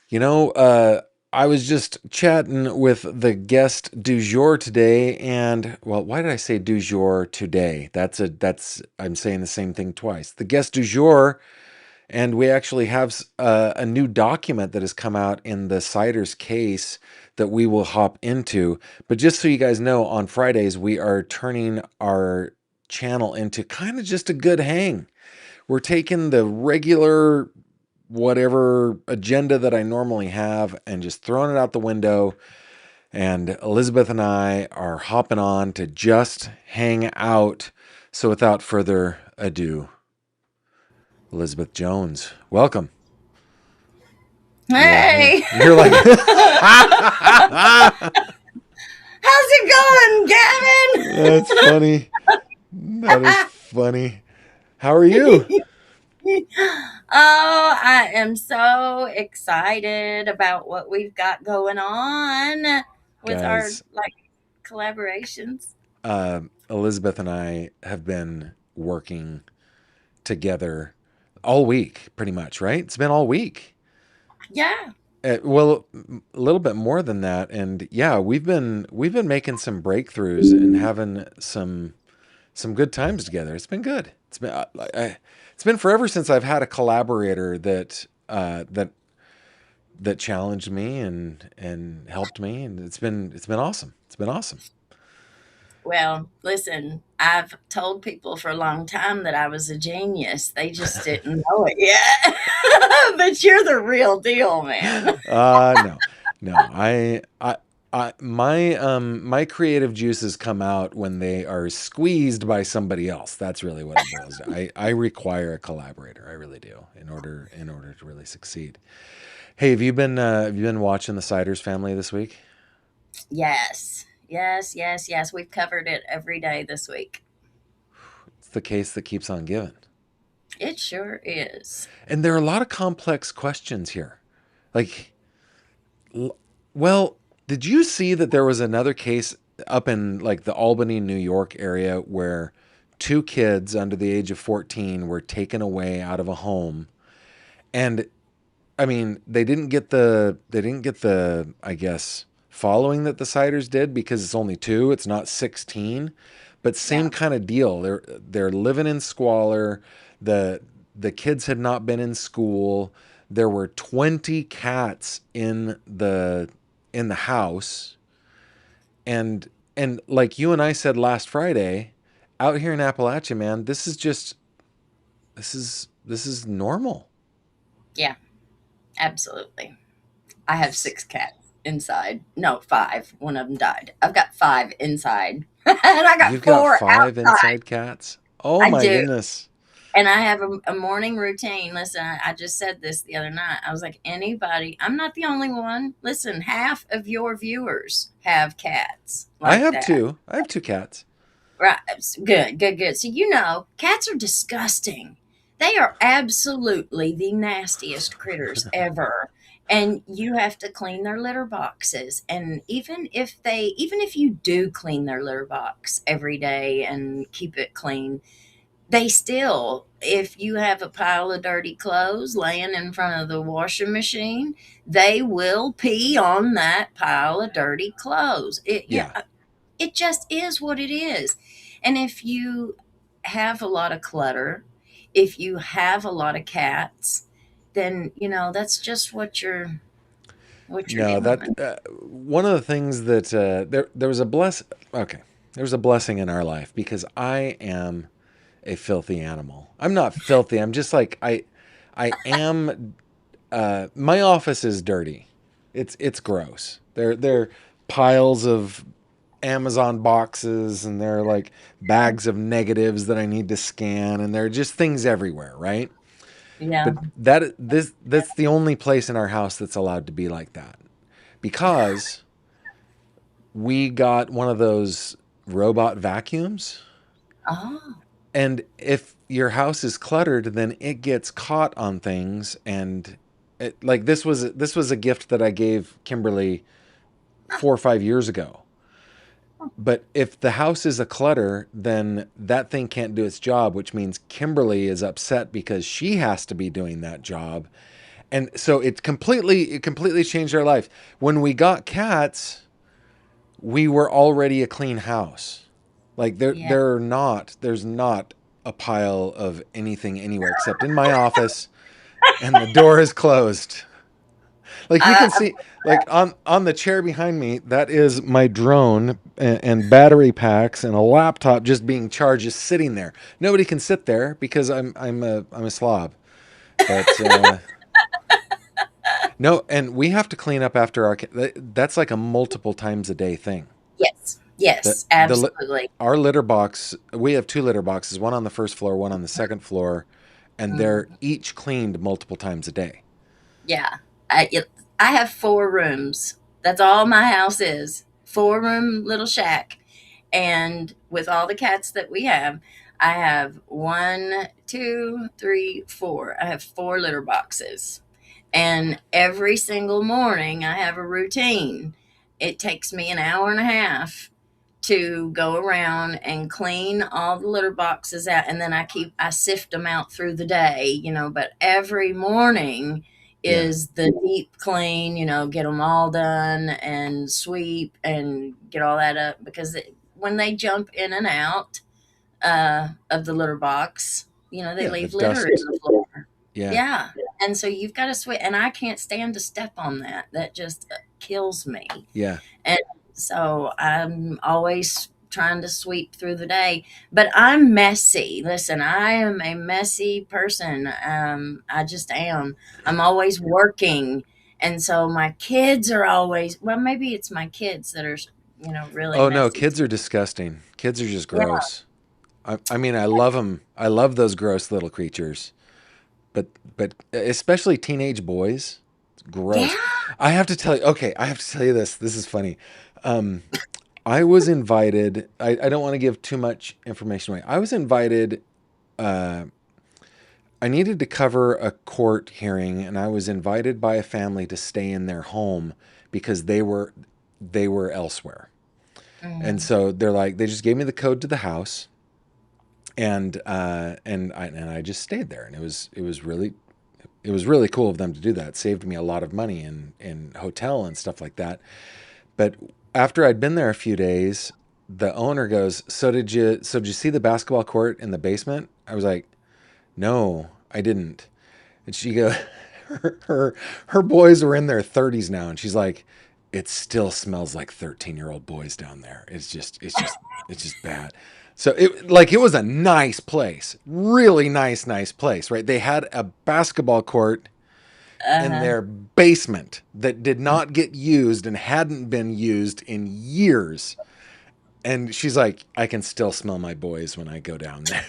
You know, I was just chatting with the guest du jour today, and well, why did I say du jour today? That's I'm saying the same thing twice. The guest du jour, and we actually have a new document that has come out in the Cider's case that we will hop into. But just so you guys know, on Fridays we are turning our channel into kind of just a good hang. We're taking the regular whatever agenda that I normally have and just throwing it out the window. And Elizabeth and I are hopping on to just hang out. So without further ado, Elizabeth Jones, welcome. You're like, Hey, you're like, how's it going, that's funny. That is funny. How are you? Gavin? Oh, I am so excited about what we've got going on with our Guys, collaborations. Elizabeth and I have been working together all week, pretty much, right? It's been all week. Yeah, Well, a little bit more than that, and yeah, we've been making some breakthroughs and having some good times together. It's been good. It's been forever since I've had a collaborator that challenged me and helped me, and it's been awesome. It's been awesome. well, listen, I've told people for a long time that I was a genius. They just didn't know it yet. But you're the real deal, man. No, no. My creative juices come out when they are squeezed by somebody else. That's really what it boils down. I require a collaborator. I really do in order to really succeed. Hey, have you been watching the Siders Family this week? Yes, yes, yes, yes. We've covered it every day this week. It's the case that keeps on giving. It sure is. And there are a lot of complex questions here. Like, well, did you see that there was another case up in like the Albany, New York area where two kids under the age of 14 were taken away out of a home? And I mean, they didn't get the I guess following that the Siders did because it's only two, it's not 16, but same Yeah. kind of deal. They're living in squalor. The the kids had not been in school. There were 20 cats in the house, and like you and I said last Friday, out here in Appalachia, man, this is normal. Yeah, absolutely. I have six cats inside. No, five. One of them died. I've got five inside. And I got You've got four five outside. inside cats. Oh I my do. goodness. And I have a morning routine. Listen, I just said this the other night. I was like, anybody, I'm not the only one. Listen, half of your viewers have cats I like have that. two. I have two cats. Right. Good, good, good. So, cats are disgusting. They are absolutely the nastiest critters ever. And you have to clean their litter boxes. And even if you do clean their litter box every day and keep it clean, they still, if you have a pile of dirty clothes laying in front of the washing machine, they will pee on that pile of dirty clothes. Yeah. It just is what it is. And if you have a lot of clutter, if you have a lot of cats, then that's just what you're No, dealing that with. one of the things that there was a bless. Okay, there was a blessing in our life because I am a filthy animal. I'm not filthy. I'm just like I am. My office is dirty. It's gross. There piles of Amazon boxes and there are like bags of negatives that I need to scan and there are just things everywhere, right? Yeah. But that's the only place in our house that's allowed to be like that because we got one of those robot vacuums, Oh. and if your house is cluttered then it gets caught on things, and like this was a gift that I gave Kimberly 4 or 5 years ago. But if the house is a clutter, then that thing can't do its job, which means Kimberly is upset because she has to be doing that job. And so it completely changed our life. When we got cats, we were already a clean house. Like Yeah. there's not a pile of anything anywhere except in my office, and the door is closed. Like you can I see, like on the chair behind me, that is my drone and battery packs and a laptop just being charged, just sitting there. Nobody can sit there because I'm a slob. But no, and we have to clean up after That's like a multiple times a day thing. Yes. The Yes, the absolutely. our litter box. We have two litter boxes, one on the first floor, one on the second floor, and they're Mhm. each cleaned multiple times a day. Yeah. I have 4 rooms. That's all my house is. 4-room little shack. And with all the cats that we have, I have 1, 2, 3, 4. I have 4 litter boxes. And every single morning I have a routine. It takes me an hour and a half to go around and clean all the litter boxes out, and then I sift them out through the day, but every morning Yeah, is the deep clean, get them all done and sweep and get all that up because when they jump in and out of the litter box, they yeah. The leave litter in dust. the floor. Yeah, Yeah. And so you've got to sweep, and I can't stand to step on that. That just kills me. yeah. And so I'm always trying to sweep through the day, but I'm messy. Listen, I am a messy person. I just am. I'm always working. And so my kids are always, well, maybe it's my kids that are, really Oh no, messy. kids are disgusting. Kids are just Yeah. gross. I mean, I love them. I love those gross little creatures. But but especially teenage boys, it's Yeah. gross. I have to tell you. Okay, I have to tell you this. This is funny. Um, I was invited. I don't want to give too much information away. I was invited. Uh, I needed to cover a court hearing, and I was invited by a family to stay in their home because they were elsewhere. And Mhm. so they just gave me the code to the house, and I just stayed there, and it was really cool of them to do that. It saved me a lot of money in hotel and stuff like that. But after I'd been there a few days, the owner goes, "So did you see the basketball court in the basement?" I was like, "No, I didn't." And she goes, her boys were in their 30s now, and she's like, "It still smells like 13-year-old boys down there. It's just bad." So it was a nice place, really nice place, right? They had a basketball court in Uh-huh. their basement that did not get used and hadn't been used in years. And she's like, "I can still smell my boys when I go down there."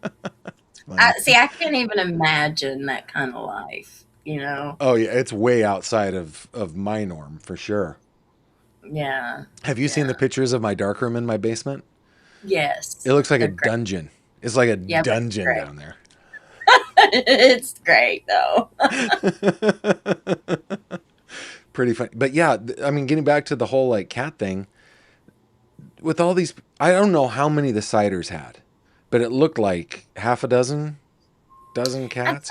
It's I funny. see. I can't even imagine that kind of life. Oh yeah, it's way outside of my norm for sure. Yeah. Have you seen Yeah. the pictures of my darkroom in my basement? It Yes. looks like a They're great. dungeon. It's like a Yeah, but it's dungeon great. down there. It's great though. Pretty funny. But yeah, I mean, getting back to the whole like cat thing, with all these, I don't know how many the ciders had, but it looked like half a dozen cats.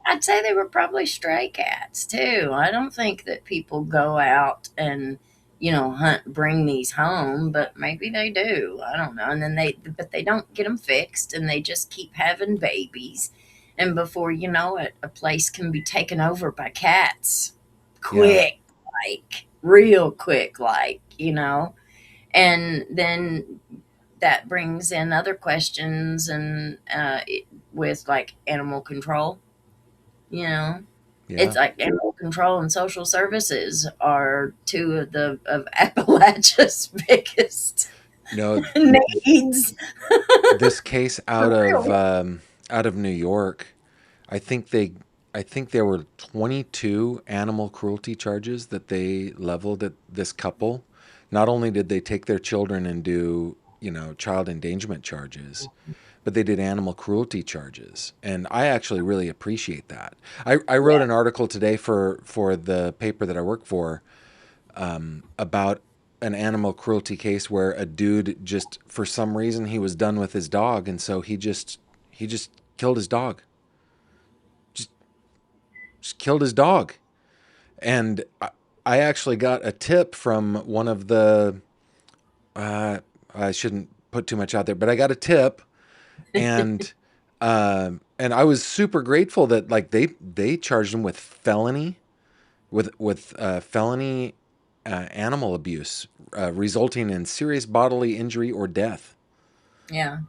I'd say they were probably stray cats too. I don't think that people go out and bring these home, but maybe they do. I don't know. And then but they don't get them fixed, and they just keep having babies, and before you know it, a place can be taken over by cats, Yeah, quick, like real quick, like. And then that brings in other questions and with like animal control. You know, yeah. it's like animal control and social services are two of Appalachia's biggest No, needs. this case For out of real. New York, I think they I think there were 22 animal cruelty charges that they leveled at this couple. Not only did they take their children and do, child endangerment charges, but they did animal cruelty charges. And I actually really appreciate that. I wrote Yeah. an article today for the paper that I work for, about an animal cruelty case where a dude just, for some reason, he was done with his dog, and so he just killed his dog. Just, just killed his dog. And I actually got a tip from one of the. Uh, I shouldn't put too much out there, but I got a tip, and and I was super grateful that like they charged him with felony felony animal abuse, resulting in serious bodily injury or death. Yeah.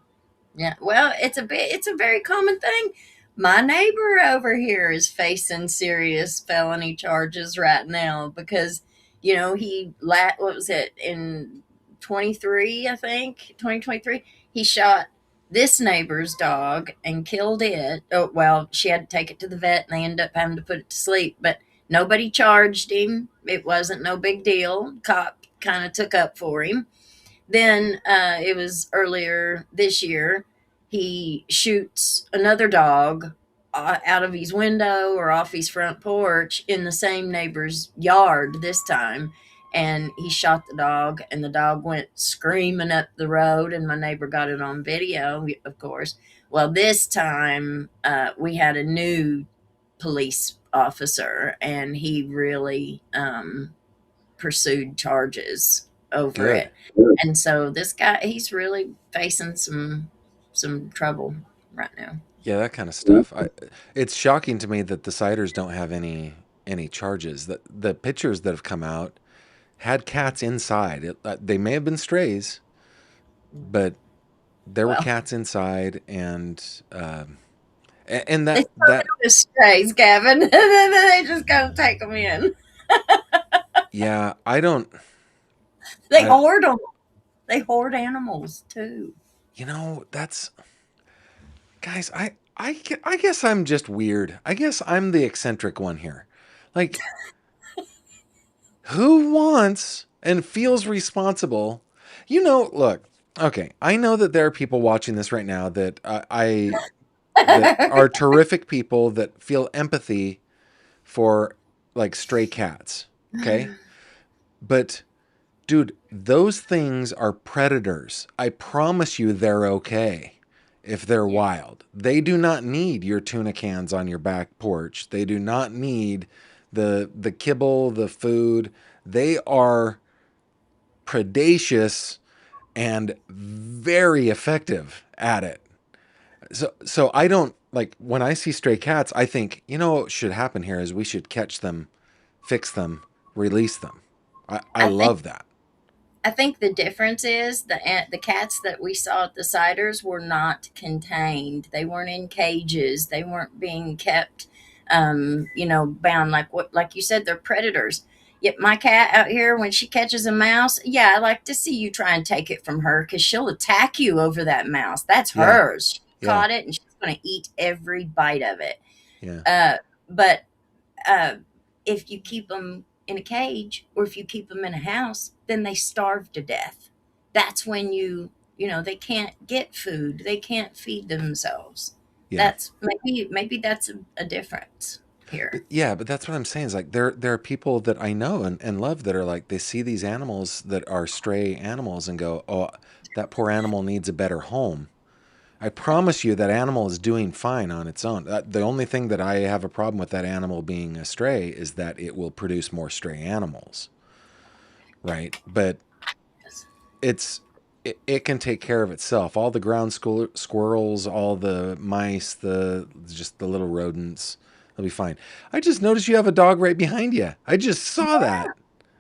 Yeah, well, it's a very common thing. My neighbor over here is facing serious felony charges right now because, what was it, in 23, I think, 2023, he shot this neighbor's dog and killed it. Oh, well, she had to take it to the vet and they ended up having to put it to sleep, but nobody charged him. It wasn't no big deal. Cop kind of took up for him. Then it was earlier this year. He shoots another dog out of his window or off his front porch in the same neighbor's yard this time. And he shot the dog, and the dog went screaming up the road. And my neighbor got it on video, of course. Well, this time we had a new police officer, and he really pursued charges over Good. it. And so this guy, he's really facing some trouble right now. Yeah, that kind of stuff. It's shocking to me that the ciders don't have any charges. The pictures that have come out had cats inside. They may have been strays, but there were Well, cats inside, and they that started with strays, Gavin, and then they just gotta take them in. yeah, I don't. They I hoard them. They hoard animals too. that's guys. I guess I'm just weird. I guess I'm the eccentric one here. Like, who wants and feels responsible? Look, okay, I know that there are people watching this right now that that are terrific people that feel empathy for like stray cats. Okay, but dude, those things are predators. I promise you, they're okay if they're Yeah. wild. They do not need your tuna cans on your back porch. They do not need the kibble, the food. They are predacious and very effective at it. So I don't like when I see stray cats, I think, what should happen here is we should catch them, fix them, release them. I I think love that. I think the difference is the cats that we saw at the ciders were not contained. They weren't in cages. They weren't being kept, bound like you said. They're predators. Yet my cat out here, when she catches a mouse, yeah, I like to see you try and take it from her because she'll attack you over that mouse. That's Yeah. hers. She Yeah. caught it and she's going to eat every bite of it. Yeah. But uh, if you keep them in a cage or if you keep them in a house, then they starve to death. That's when they can't get food. They can't feed themselves. Yeah. That's maybe that's a difference here. But that's what I'm saying is like there are people that I know and love that are like they see these animals that are stray animals and go, "Oh, that poor animal needs a better home." I promise you that animal is doing fine on its own. The only thing that I have a problem with that animal being a stray is that it will produce more stray animals, right? But it can take care of itself. All the ground squirrels, all the mice, just the little rodents, they'll be fine. I just noticed you have a dog right behind you. I just saw that.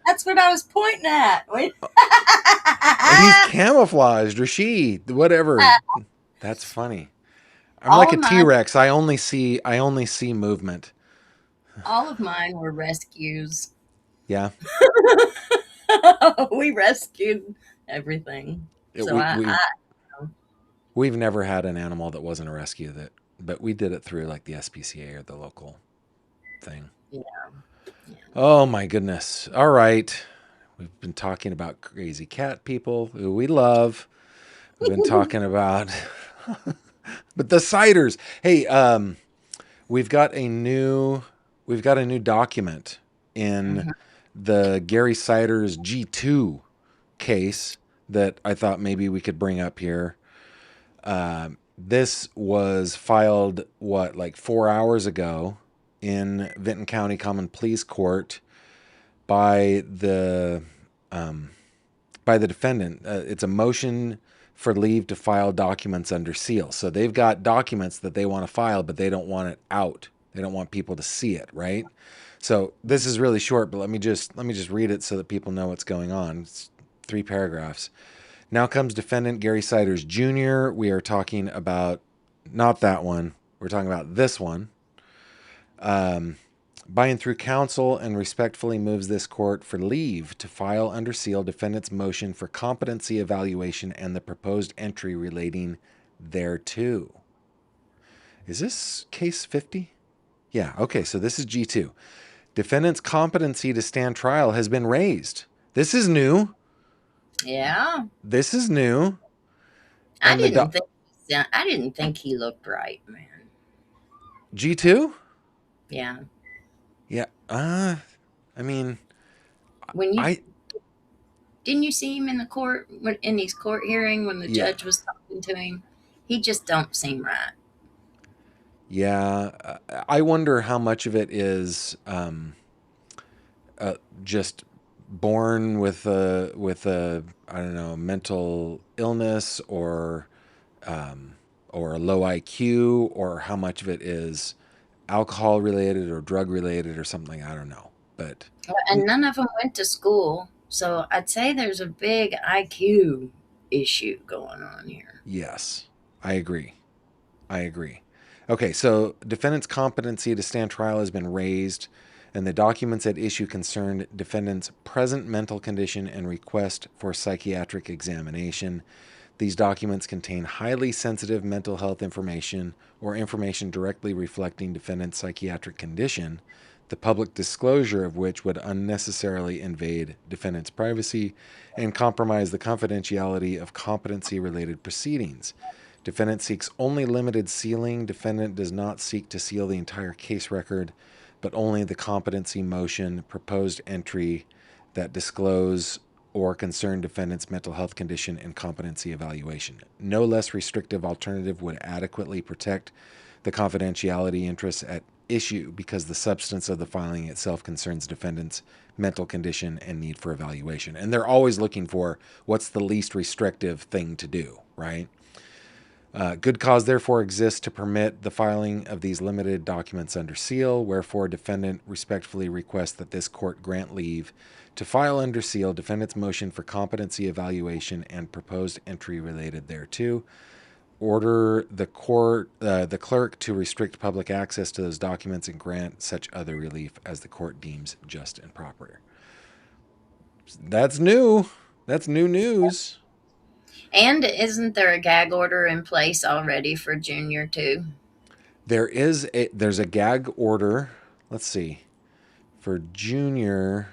That's what I was pointing at. He's camouflaged, or she, whatever. That's funny. I'm all like a of mine, T-Rex. I only see movement. all of mine were rescues. Yeah. We rescued everything. It, So we I, we I we've never had an animal that wasn't a rescue but we did it through like the SPCA or the local thing. yeah, yeah. Oh my goodness. All right. We've been talking about crazy cat people who we love. We've been talking about but the ciders. Hey, we've got a new document in Mhm. the Gary Siders G2 case that I thought maybe we could bring up here. This was filed, what, like 4 hours ago in Vinton County Common Pleas Court by the um, by the defendant. It's a motion for leave to file documents under seal. So they've got documents that they want to file, but they don't want it out. They don't want people to see it, right? So this is really short, but let me just read it so that people know what's going on. It's 3 paragraphs. Now comes defendant Gary Siders Jr. We are talking about not that one. We're talking about this one. By and through counsel and respectfully moves this court for leave to file under seal defendant's motion for competency evaluation and the proposed entry relating thereto. Is this case 50? Yeah, okay, so this is G2. Defendant's competency to stand trial has been raised. This is new. Yeah. This is new. I And the didn't think I didn't think he looked right, man. G2? Yeah. Yeah. I mean, When you I didn't you see him in the court in his court hearing when the yeah. judge was talking to him? He just don't seem right. Yeah, I wonder how much of it is just born with a I don't know, mental illness or a low IQ, or how much of it is alcohol related or drug related or something. I don't know, but And none of them went to school, so I'd say there's a big IQ issue going on here. yes, I agree. I agree. Okay, so defendant's competency to stand trial has been raised, and the documents at issue concerned defendant's present mental condition and request for psychiatric examination. These documents contain highly sensitive mental health information or information directly reflecting defendant's psychiatric condition, the public disclosure of which would unnecessarily invade defendant's privacy and compromise the confidentiality of competency related proceedings. Defendant seeks only limited sealing. Defendant does not seek to seal the entire case record, but only the competency motion, proposed entry that disclose or concern defendant's mental health condition and competency evaluation. No less restrictive alternative would adequately protect the confidentiality interests at issue because the substance of the filing itself concerns defendant's mental condition and need for evaluation. And they're always looking for what's the least restrictive thing to do, right? Good cause therefore exists to permit the filing of these limited documents under seal, wherefore defendant respectfully requests that this court grant leave to file under seal defendant's motion for competency evaluation and proposed entry related thereto. Order the clerk to restrict public access to those documents and grant such other relief as the court deems just and proper. That's new. That's new news. And isn't there a gag order in place already for Junior too? There's a gag order. Let's see. For Junior,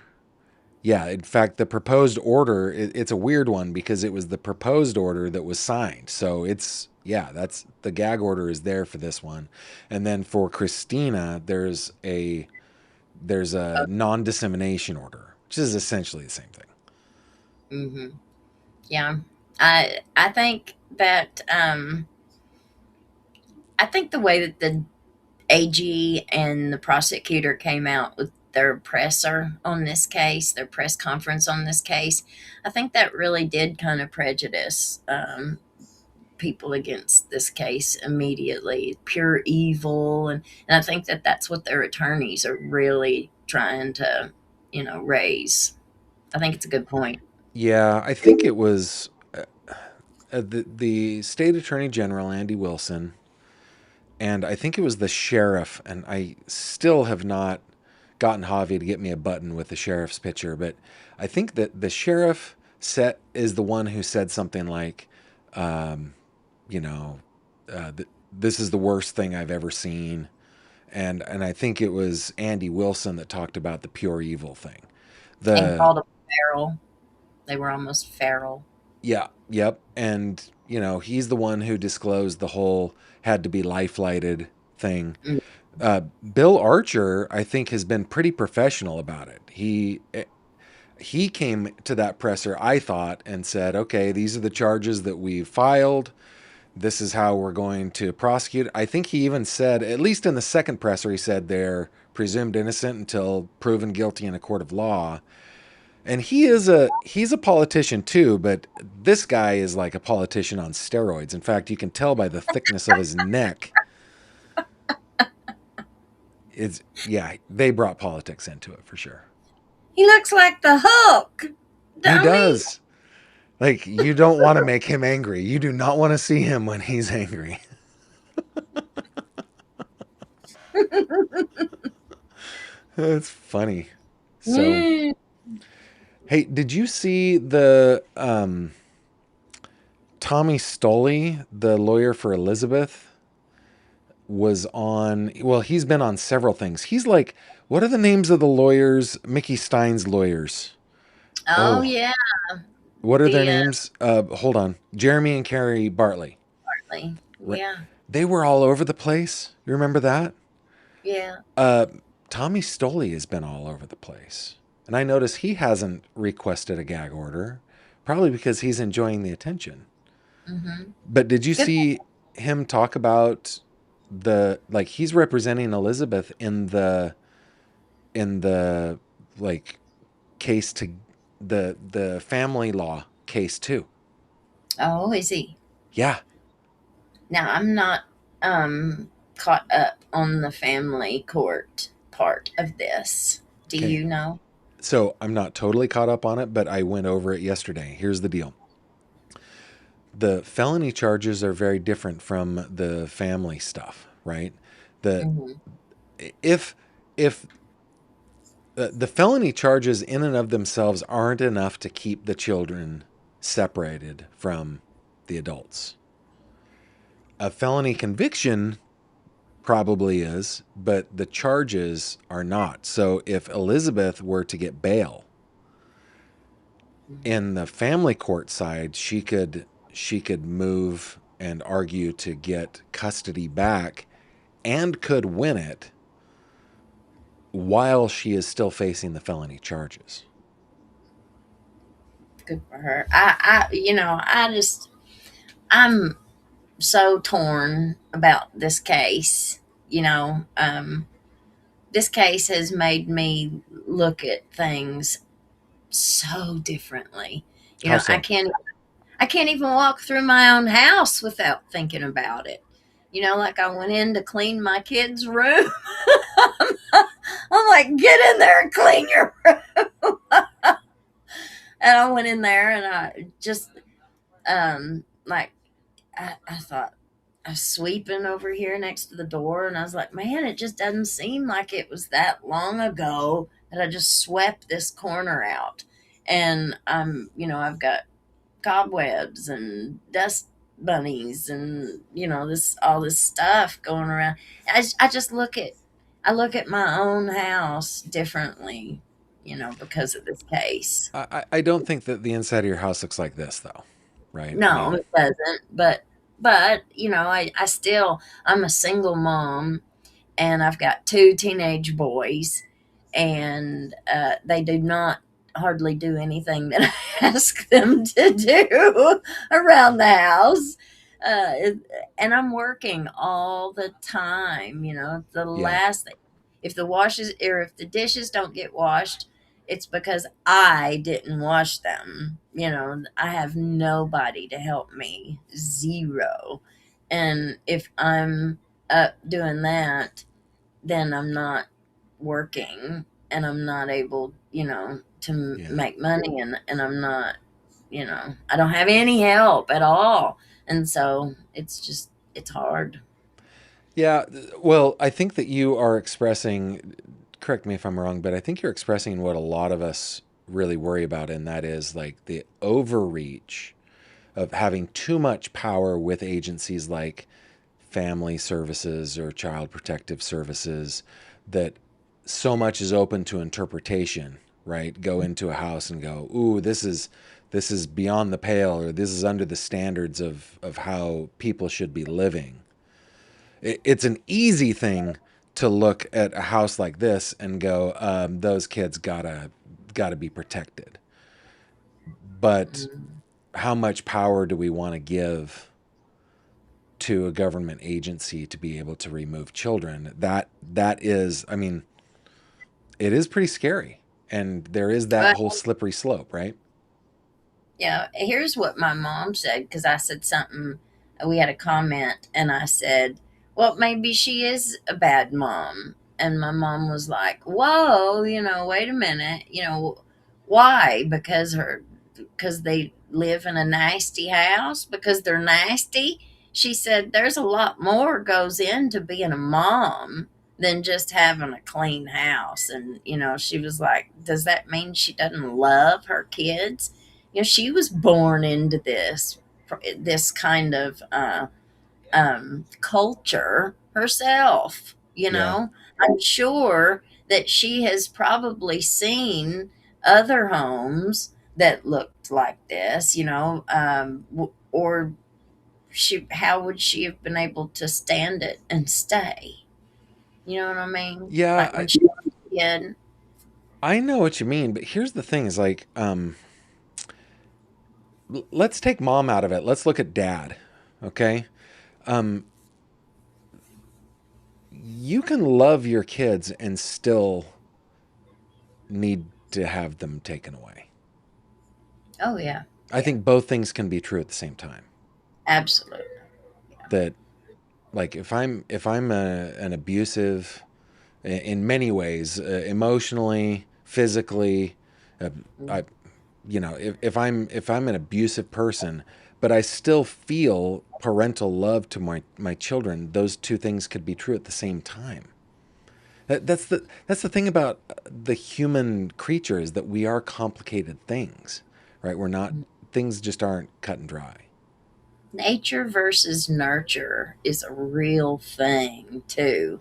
yeah, in fact, the proposed order, it's a weird one because it was the proposed order that was signed. So that's the gag order is there for this one. And then for Christina, there's a non-dissemination order, which is essentially the same thing. Mm-hmm. Yeah. I think that I think the way that the AG and the prosecutor came out with their presser on this case, their press conference on this case, I think that really did kind of prejudice people against this case immediately. Pure evil, and I think that that's what their attorneys are really trying to, raise. I think it's a good point. Yeah, I think it was the state attorney general, Andy Wilson, and I think it was the sheriff, and I still have not gotten Javi to get me a button with the sheriff's picture, but I think that the sheriff is the one who said something like, um, you know, this is the worst thing I've ever seen, and I think it was Andy Wilson that talked about the pure evil thing. And The called them feral. They were almost feral. Yeah, yep, and he's the one who disclosed the whole had to be life lighted thing. Mm. Bill Archer, I think, has been pretty professional about it. He came to that presser, I thought, and said, "Okay, these are the charges that we filed. this is how we're going to prosecute. I think he even said, at least in the second presser, he said they're presumed innocent until proven guilty in a court of law. And he's a politician too, but this guy is like a politician on steroids. In fact, you can tell by the thickness of his neck. It's yeah, they brought politics into it for sure. He looks like the Hulk, He don't he? does. Like you don't want to make him angry. You do not want to see him when he's angry. It's funny. So, Mm. hey, did you see the Tommy Stoley, the lawyer for Elizabeth, was on? Well, he's been on several things. He's like, what are the names of the lawyers? Mickey Stein's lawyers. Oh Oh, yeah, what are their the names? Hold on, Jeremy and Carrie Bartley. Bartley. Right, Yeah, they were all over the place. You remember that? yeah. Uh, Tommy Stoley has been all over the place, and I notice he hasn't requested a gag order, probably because he's enjoying the attention. Mm-hmm. But did you Good. see him talk about the like he's representing Elizabeth in the like case to the family law case too. Oh, is he? Yeah. Now I'm not caught up on the family court part of this. Do Okay. you know? So I'm not totally caught up on it, but I went over it yesterday. Here's the deal. The felony charges are very different from the family stuff, right? The Mm-hmm. if if the felony charges in and of themselves aren't enough to keep the children separated from the adults. A felony conviction probably is, but the charges are not. So if Elizabeth were to get bail in the family court side, she could move and argue to get custody back and could win it while she is still facing the felony charges. Good for her. I'm so torn about this case. This case has made me look at things so differently. How I so? can't even walk through my own house without thinking about it. Like I went in to clean my kid's room. I'm like, get in there and clean your room. And I went in there and I just like I thought I was sweeping over here next to the door and I was like, man, it just doesn't seem like it was that long ago that I just swept this corner out. And I've got cobwebs and dust bunnies and this all this stuff going around. I just look at my own house differently, because of this case. I don't think that the inside of your house looks like this though, right? I No, mean, it doesn't. But I still I'm a single mom and I've got two teenage boys, and they do not hardly do anything that I ask them to do around the house. And I'm working all the time. The yeah, last thing, if the dishes don't get washed, it's because I didn't wash them. I have nobody to help me, zero. And if I'm up doing that, then I'm not working and I'm not able, to yeah. make money, and I'm not, I don't have any help at all. And so it's hard. Yeah, well, I think that you are expressing, correct me if I'm wrong, but I think you're expressing what a lot of us really worry about, and that is like the overreach of having too much power with agencies like family services or child protective services, that so much is open to interpretation, right? Go into a house and go, ooh, this is beyond the pale, or this is under the standards of how people should be living. It's an easy thing to look at a house like this and go, those kids gotta be protected. But Mm. how much power do we want to give to a government agency to be able to remove children. That is, I mean, it is pretty scary. And there is that Well, whole slippery slope, right? yeah, here's what my mom said because I said something. We had a comment, and I said, "Well, maybe she is a bad mom." And my mom was like, "Whoa, wait a minute, why? Because they live in a nasty house, because they're nasty." She said, "There's a lot more goes into being a mom than just having a clean house." And she was like, "Does that mean she doesn't love her kids?" She was born into this kind of culture herself. Yeah. I'm sure that she has probably seen other homes that looked like this. Or how would she have been able to stand it and stay? You know what I mean? Yeah, Like when she was a kid. I know what you mean, but here's the thing is like, let's take mom out of it. Let's look at dad. Okay. Um, you can love your kids and still need to have them taken away. Oh yeah, I yeah, think both things can be true at the same time. absolutely. That like if I'm an abusive in many ways, emotionally, physically, I if I'm an abusive person, but I still feel parental love to my children, those two things could be true at the same time. That's the thing about the human creature is that we are complicated things, right? We're not things just aren't cut and dry. Nature versus nurture is a real thing too.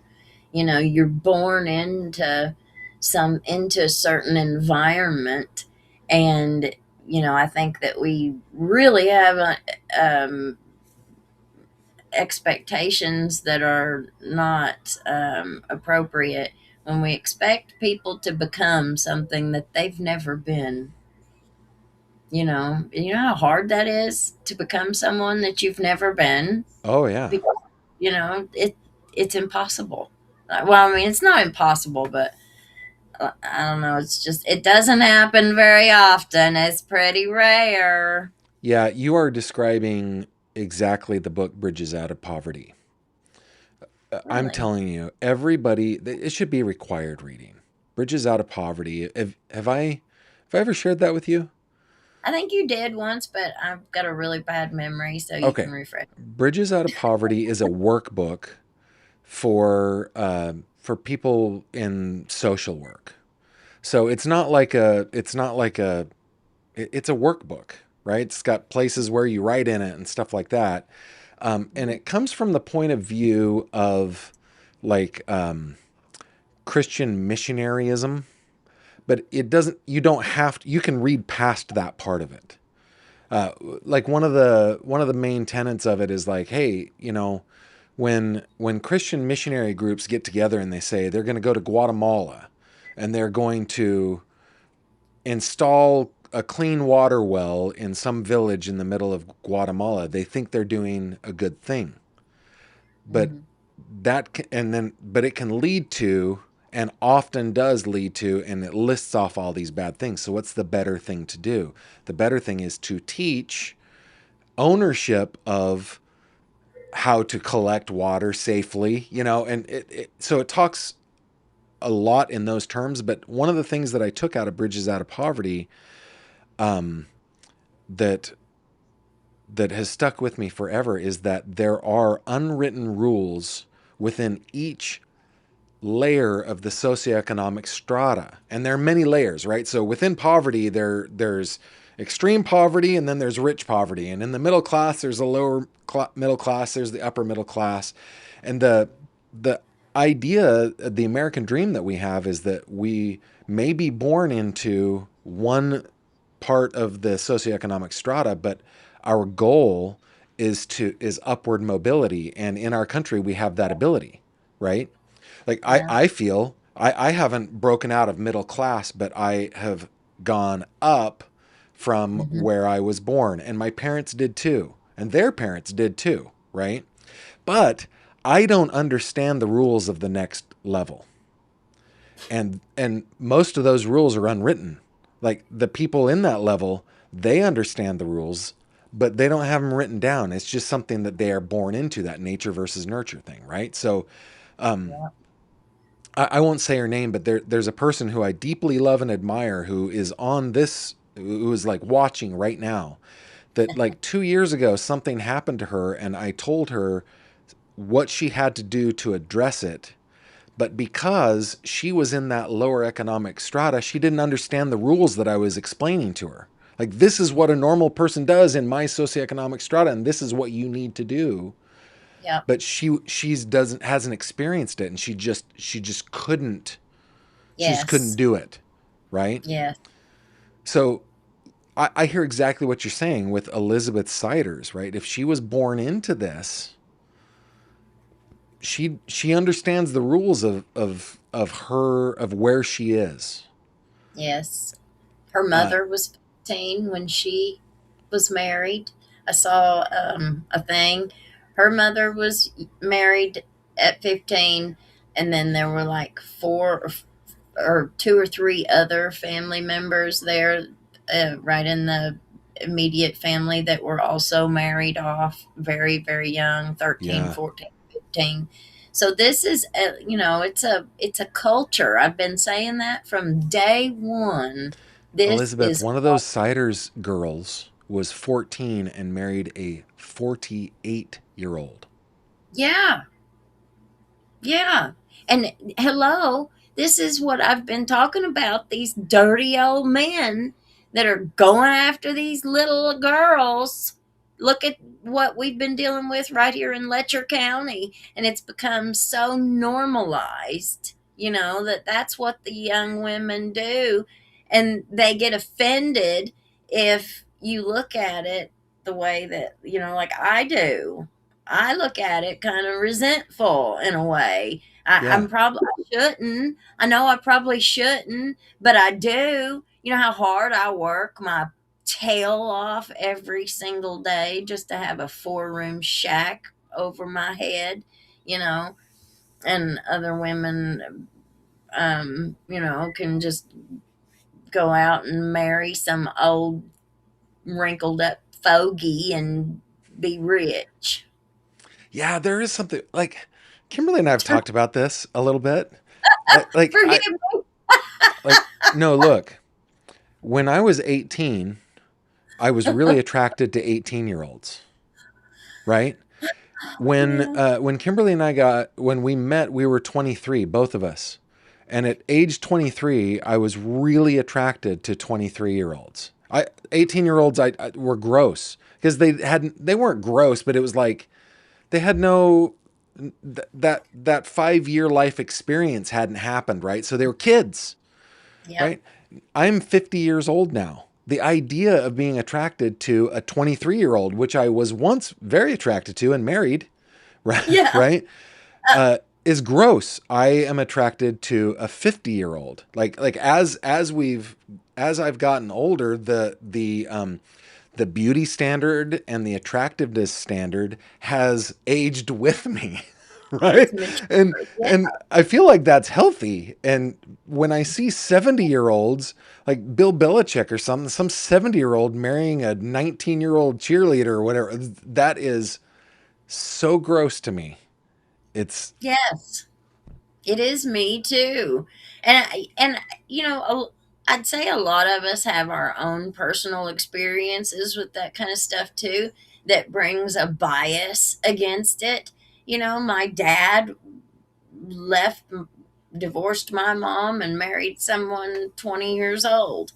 You're born into a certain environment, and I think that we really have expectations that are not appropriate when we expect people to become something that they've never been. You know how hard that is to become someone that you've never been, Oh yeah. because it's impossible. Well, I mean, it's not impossible, but I don't know. It's just it doesn't happen very often. It's pretty rare. Yeah, you are describing exactly the book Bridges Out of Poverty. I'm Really, telling you, everybody, it should be required reading. Bridges Out of Poverty. Have I ever shared that with you? I think you did once, but I've got a really bad memory, so you Okay. can refresh. Bridges Out of Poverty is a workbook for people in social work. So it's a workbook, right? It's got places where you write in it and stuff like that. And it comes from the point of view of like Christian missionaryism, but you don't have to, you can read past that part of it. Uh, like one of the main tenets of it is like, hey, when Christian missionary groups get together and they say they're going to go to Guatemala and they're going to install a clean water well in some village in the middle of Guatemala, they think they're doing a good thing. But Mm-hmm. but it can lead to and often does lead to, and it lists off all these bad things. So what's the better thing to do? The better thing is to teach ownership of how to collect water safely, and so it talks a lot in those terms. But one of the things that I took out of Bridges Out of Poverty, um, that that has stuck with me forever is that there are unwritten rules within each layer of the socioeconomic strata. And there are many layers, right? So within poverty, there's extreme poverty and then there's rich poverty. And in the middle class, there's a middle class, there's the upper middle class. And the idea, the American dream that we have is that we may be born into one part of the socioeconomic strata, but our goal is upward mobility. And in our country, we have that ability, right? Like Yeah. I feel I haven't broken out of middle class, but I have gone up from Hmm. where I was born, and my parents did too, and their parents did too, right? But I don't understand the rules of the next level. And most of those rules are unwritten. Like the people in that level, they understand the rules, but they don't have them written down. It's just something that they are born into, that nature versus nurture thing, right? So Yeah. I won't say her name, but there's a person who I deeply love and admire who is on this, who is like watching right now. That like 2 years ago, something happened to her, and I told her what she had to do to address it. But because she was in that lower economic strata, she didn't understand the rules that I was explaining to her. Like, this is what a normal person does in my socioeconomic strata, and this is what you need to do. Yep. But she's doesn't hasn't experienced it, and she just couldn't Yes. do it, right? Yes. So I hear exactly what you're saying with Elizabeth Siders, right? If she was born into this, she understands the rules of where she is. Yes. Her Uh, mother was 15 when she was married. I saw a thing. Her mother was married at 15, and then there were like or two or three other family members there, right in the immediate family, that were also married off very, very young, 13, yeah, 14, 15. So this is it's a culture. I've been saying that from day one. This Elizabeth, is one of those Siders girls was 14 and married a 48-year-old. yeah. Yeah. And hello, this is what I've been talking about, these dirty old men that are going after these little girls. Look at what we've been dealing with right here in Letcher County, and it's become so normalized, that that's what the young women do, and they get offended if you look at it the way that, like I do. I look at it kind of resentful in a way. Yeah, I shouldn't. I know I probably shouldn't, but I do. You know how hard I work my tail off every single day just to have a 4-room shack over my head, you know, and other women, can just go out and marry some old wrinkled up fogey and be rich. yeah. There is something like Kimberly and I have talked about this a little bit. Like Forgive I me. like no. Look, when I was 18, I was really attracted to 18-year-olds. Right? Yeah. When Kimberly and I got when we met, we were 23, both of us. And at age 23, I was really attracted to 23-year-olds. 18-year-olds I were gross because they weren't gross, but it was like they had no that 5 year life experience hadn't happened, right? So they were kids, Yep. right? I'm 50 years old now. The idea of being attracted to a 23-year-old, which I was once very attracted to and married, right? Yeah. Right? Is gross. I am attracted to a 50-year-old. Like as I've gotten older, the beauty standard and the attractiveness standard has aged with me. It's Right? mature. Yeah. And I feel like that's healthy. And when I see 70-year-olds like Bill Belichick or something, some 70-year-old marrying a 19-year-old cheerleader or whatever, that is so gross to me. It's Yes. It is me too. And I'd say a lot of us have our own personal experiences with that kind of stuff too, that brings a bias against it. My dad left divorced my mom and married someone 20 years old,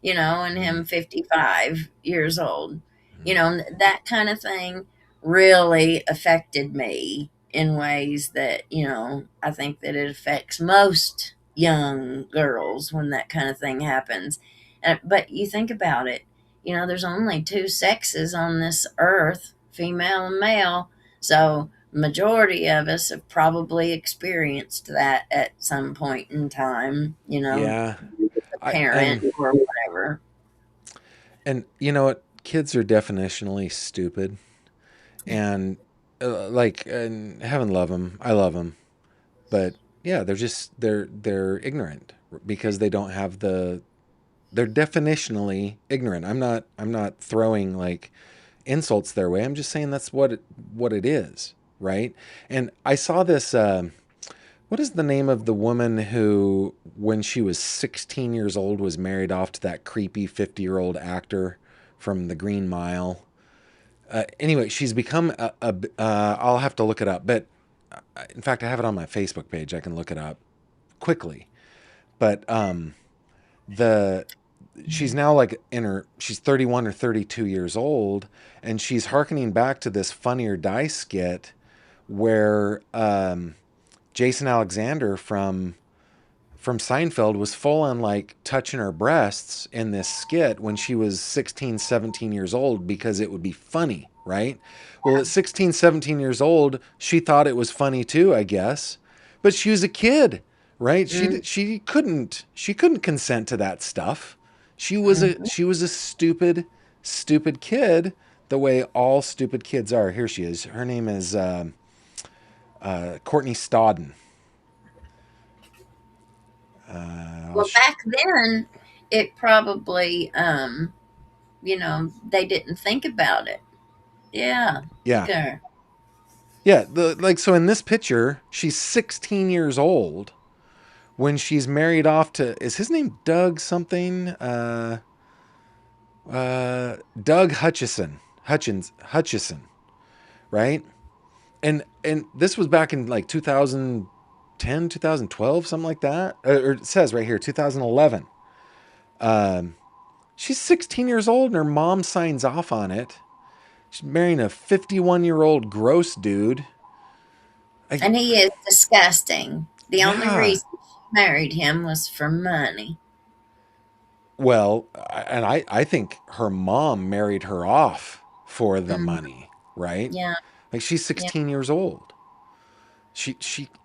and mm, him 55 years old. And that kind of thing really affected me in ways that, I think that it affects most young girls when that kind of thing happens. But you think about it, there's only two sexes on this earth, female and male. So majority of us have probably experienced that at some point in time, yeah. a I parent or whatever. and you know what? Kids are definitionally stupid. And like, and heaven love them. I love them, but yeah, they're ignorant because they don't have the. They're definitionally ignorant. I'm not throwing like insults their way. I'm just saying that's what it is, right? And I saw this. What is the name of the woman who, when she was 16 years old, was married off to that creepy 50-year-old actor from The Green Mile? Anyway, she's become I'll have to look it up, but in fact, I have it on my Facebook page. I can look it up quickly. But the she's now like she's 31 or 32 years old, and she's hearkening back to this Funny or Die skit where Jason Alexander from Seinfeld was full on like touching her breasts in this skit when she was 16, 17 years old because it would be funny, right? Well, at 16, 17 years old, she thought it was funny too, I guess. But she was a kid, right? Mm, She couldn't consent to that stuff. She was a mhm. she was a stupid kid, the way all stupid kids are. Here she is. Her name is Courtney Stodden. Uh, Well, back then, it probably, they didn't think about it. Yeah. yeah, Okay. yeah. So in this picture, she's 16 years old when she's married off to, is his name Doug something? Doug Hutchison, right? And this was back in like 2010, 2012, something like that. Or it says right here 2011. Um, she's 16 years old and her mom signs off on it. She's marrying a 51-year-old gross dude. I, And he is disgusting. The only yeah. reason she married him was for money. Well, and I think her mom married her off for the Mm, money, right? yeah. Like she's Yeah. 16 years old.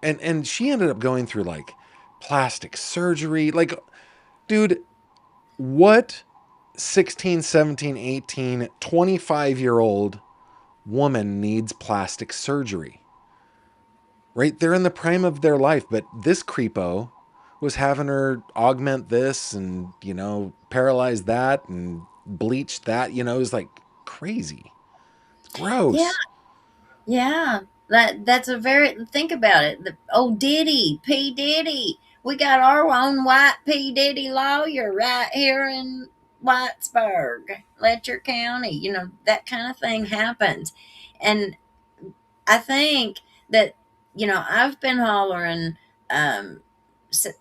And she ended up going through like plastic surgery. Like, dude, what 16, 17, 18, 25-year-old woman needs plastic surgery? Right? They're in the prime of their life, but this creepo was having her augment this and, paralyze that and bleach that, it was like crazy. It's Yeah. gross. Yeah, that's a very think about it. Oh, Diddy, P Diddy, we got our own white P Diddy lawyer right here in Whitesburg, Letcher County. That kind of thing happens, and I think that I've been hollering um,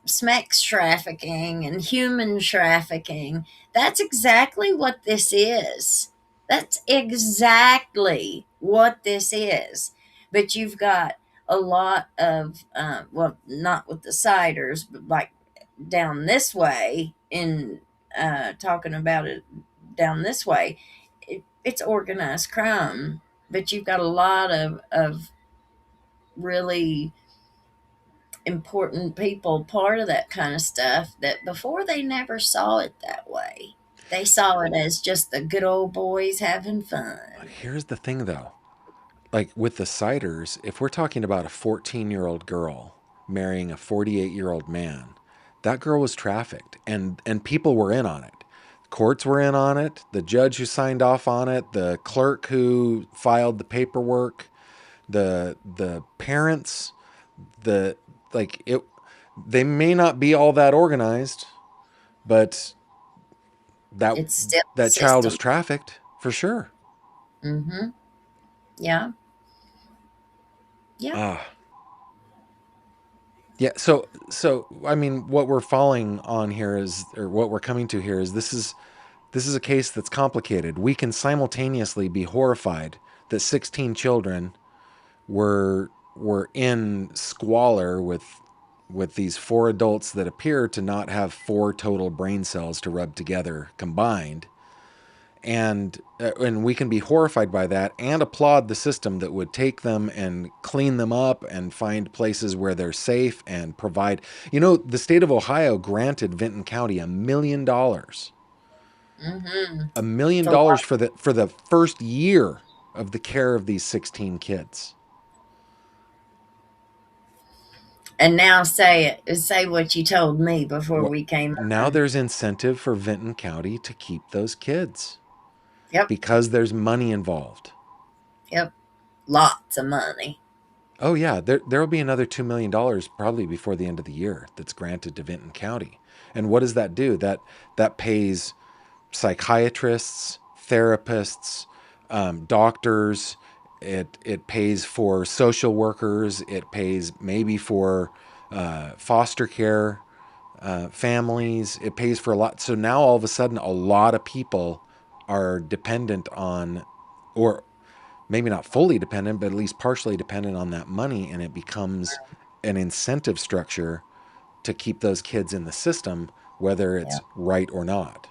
sex trafficking and human trafficking. That's exactly what this is. That's exactly what this is. But you've got a lot of well, not with the ciders, but like down this way in talking about it down this way, it's organized crime. But you've got a lot of really important people part of that kind of stuff that before they never saw it that way. They saw it as just the good old boys having fun. Here's the thing though. Like with the ciders, if we're talking about a 14-year-old girl marrying a 48-year-old man, that girl was trafficked and people were in on it. Courts were in on it, the judge who signed off on it, the clerk who filed the paperwork, the parents, the like it they may not be all that organized, but that It's still a that child was system. trafficked for sure. Mm-hmm. Yeah. Yeah. Ah, yeah. So I mean, what we're falling on here is, or what we're coming to here is, this is a case that's complicated. We can simultaneously be horrified that 16 children were in squalor with these four adults that appear to not have four total brain cells to rub together combined, and we can be horrified by that and applaud the system that would take them and clean them up and find places where they're safe and provide. The state of Ohio granted Vinton County $1 million, Mm-hmm. $1 million A lot. for the first year of the care of these 16 kids. And now say what you told me before Well, we came now on. there's incentive for Vinton County to keep those kids Yep, because there's money involved. yep. Lots of money. Oh yeah, there'll be another $2 million probably before the end of the year that's granted to Vinton County. And what does that do? That pays psychiatrists, therapists, doctors. It pays for social workers. It pays maybe for foster care families. It pays for a lot. So now all of a sudden, a lot of people are dependent on, or maybe not fully dependent, but at least partially dependent on that money, and it becomes an incentive structure to keep those kids in the system, whether Yeah, it's right or not.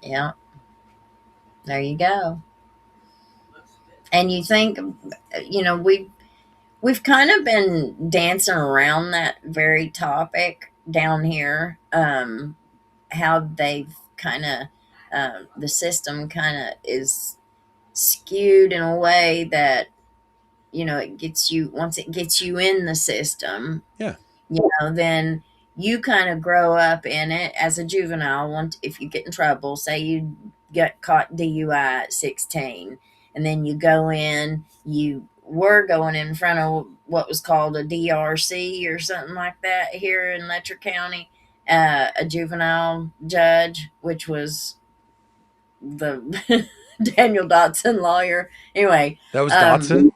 yeah. There you go. And you think, we've kind of been dancing around that very topic down here. How they've kind of the system kind of is skewed in a way that it gets you once it gets you in the system, Yeah, then you kind of grow up in it as a juvenile. Once if you get in trouble, say you get caught DUI at 16, and then you go in, you were going in front of what was called a DRC or something like that here in Letcher County, a juvenile judge, which was the Daniel Dotson lawyer. Anyway, that was um, Dotson.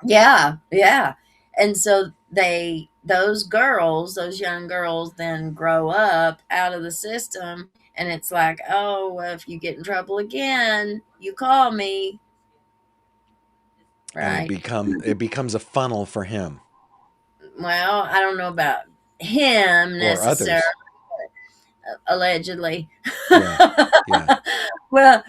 yeah, yeah. And so those young girls then grow up out of the system, and it's like, oh, well, if you get in trouble again, you call me, And right? it becomes a funnel for him Well, I don't know about him or necessarily, others. allegedly. Yeah, yeah. Well,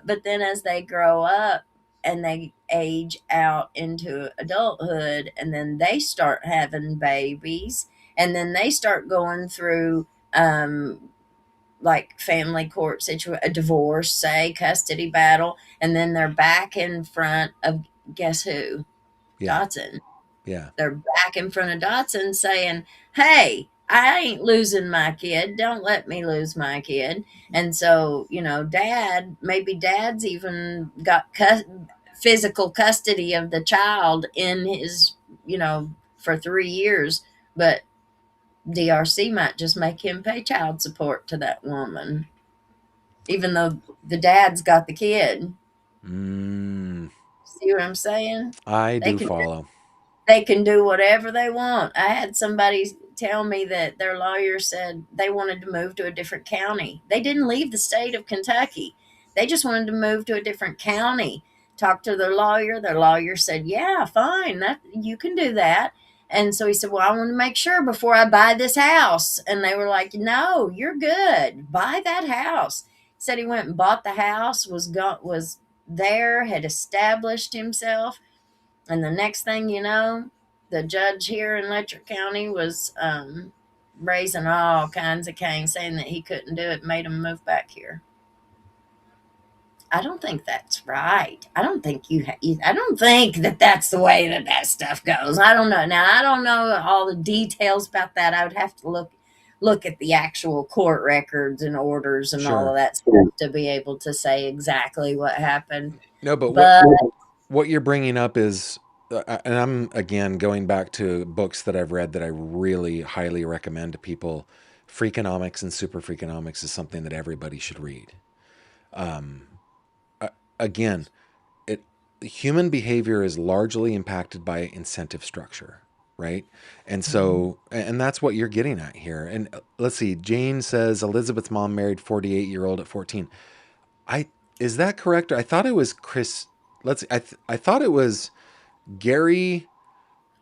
but then as they grow up and they age out into adulthood, and then they start having babies, and then they start going through like family court situation, a divorce, say, custody battle, and then they're back in front of, guess who? Yeah, Dotson. yeah, They're back in front of Dotson saying, hey, I ain't losing my kid. Don't let me lose my kid. And so, maybe dad's even got physical custody of the child in his, for 3 years. But DRC might just make him pay child support to that woman, even though the dad's got the kid. mm, See what I'm saying? I They do can follow. they can do whatever they want. I had somebody tell me that their lawyer said they wanted to move to a different county. They didn't leave the state of Kentucky. They just wanted to move to a different county. Talked to their lawyer. Their lawyer said, "Yeah, fine. That you can do that." And so he said, "Well, I want to make sure before I buy this house." And they were like, "No, you're good. Buy that house." He said he went and bought the house, was there, had established himself, and the next thing you know, the judge here in Letcher County was raising all kinds of cane, saying that he couldn't do it, made him move back here. I don't think that's right. I don't think I don't think that that's the way that stuff goes. I don't know. Now I don't know all the details about that. I would have to look at the actual court records and orders and all of Sure. that stuff to be able to say exactly what happened. No, but But what you're bringing up is, and I'm again going back to books that I've read that I really highly recommend to people. Freakonomics and Super Freakonomics is something that everybody should read. Again, it human behavior is largely impacted by incentive structure, right? And so, and that's what you're getting at here. And let's see, Jane says Elizabeth's mom married 48-year-old at 14. I Is that correct? I thought it was Chris. Let's. I thought it was Gary.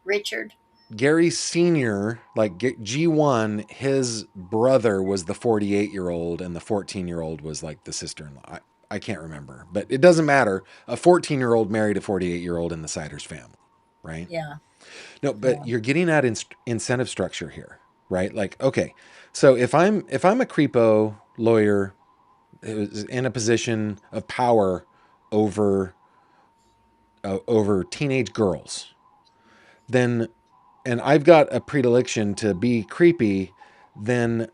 Richard, Gary Senior, like G1. His brother was the 48-year-old, and the 14-year-old was like the sister-in-law. I can't remember, but it doesn't matter. A 14-year-old married a 48-year-old in the Siders family, right? yeah, No, but yeah. you're getting at incentive structure here, right? Like, okay, so if I'm a creepo lawyer who's in a position of power over over teenage girls, then, and I've got a predilection to be creepy, then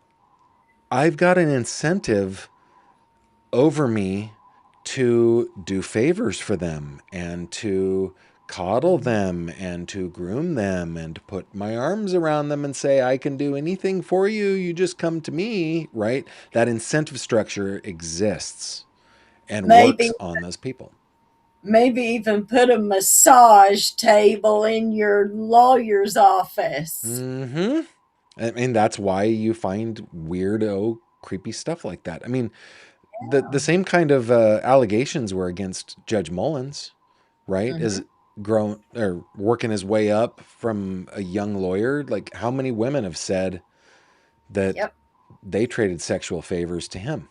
I've got an incentive over me to do favors for them and to coddle Mhm. them and to groom them and to put my arms around them and say, I can do anything for you. You just come to me, right? That incentive structure exists and Maybe works on those people. maybe even put a massage table in your lawyer's office. Mm-hmm. I mean, that's why you find weirdo, creepy stuff like that. I mean, the same kind of allegations were against Judge Mullins, right? Hmm. Is grown or working his way up from a young lawyer. Like, how many women have said that Yep, they traded sexual favors to him?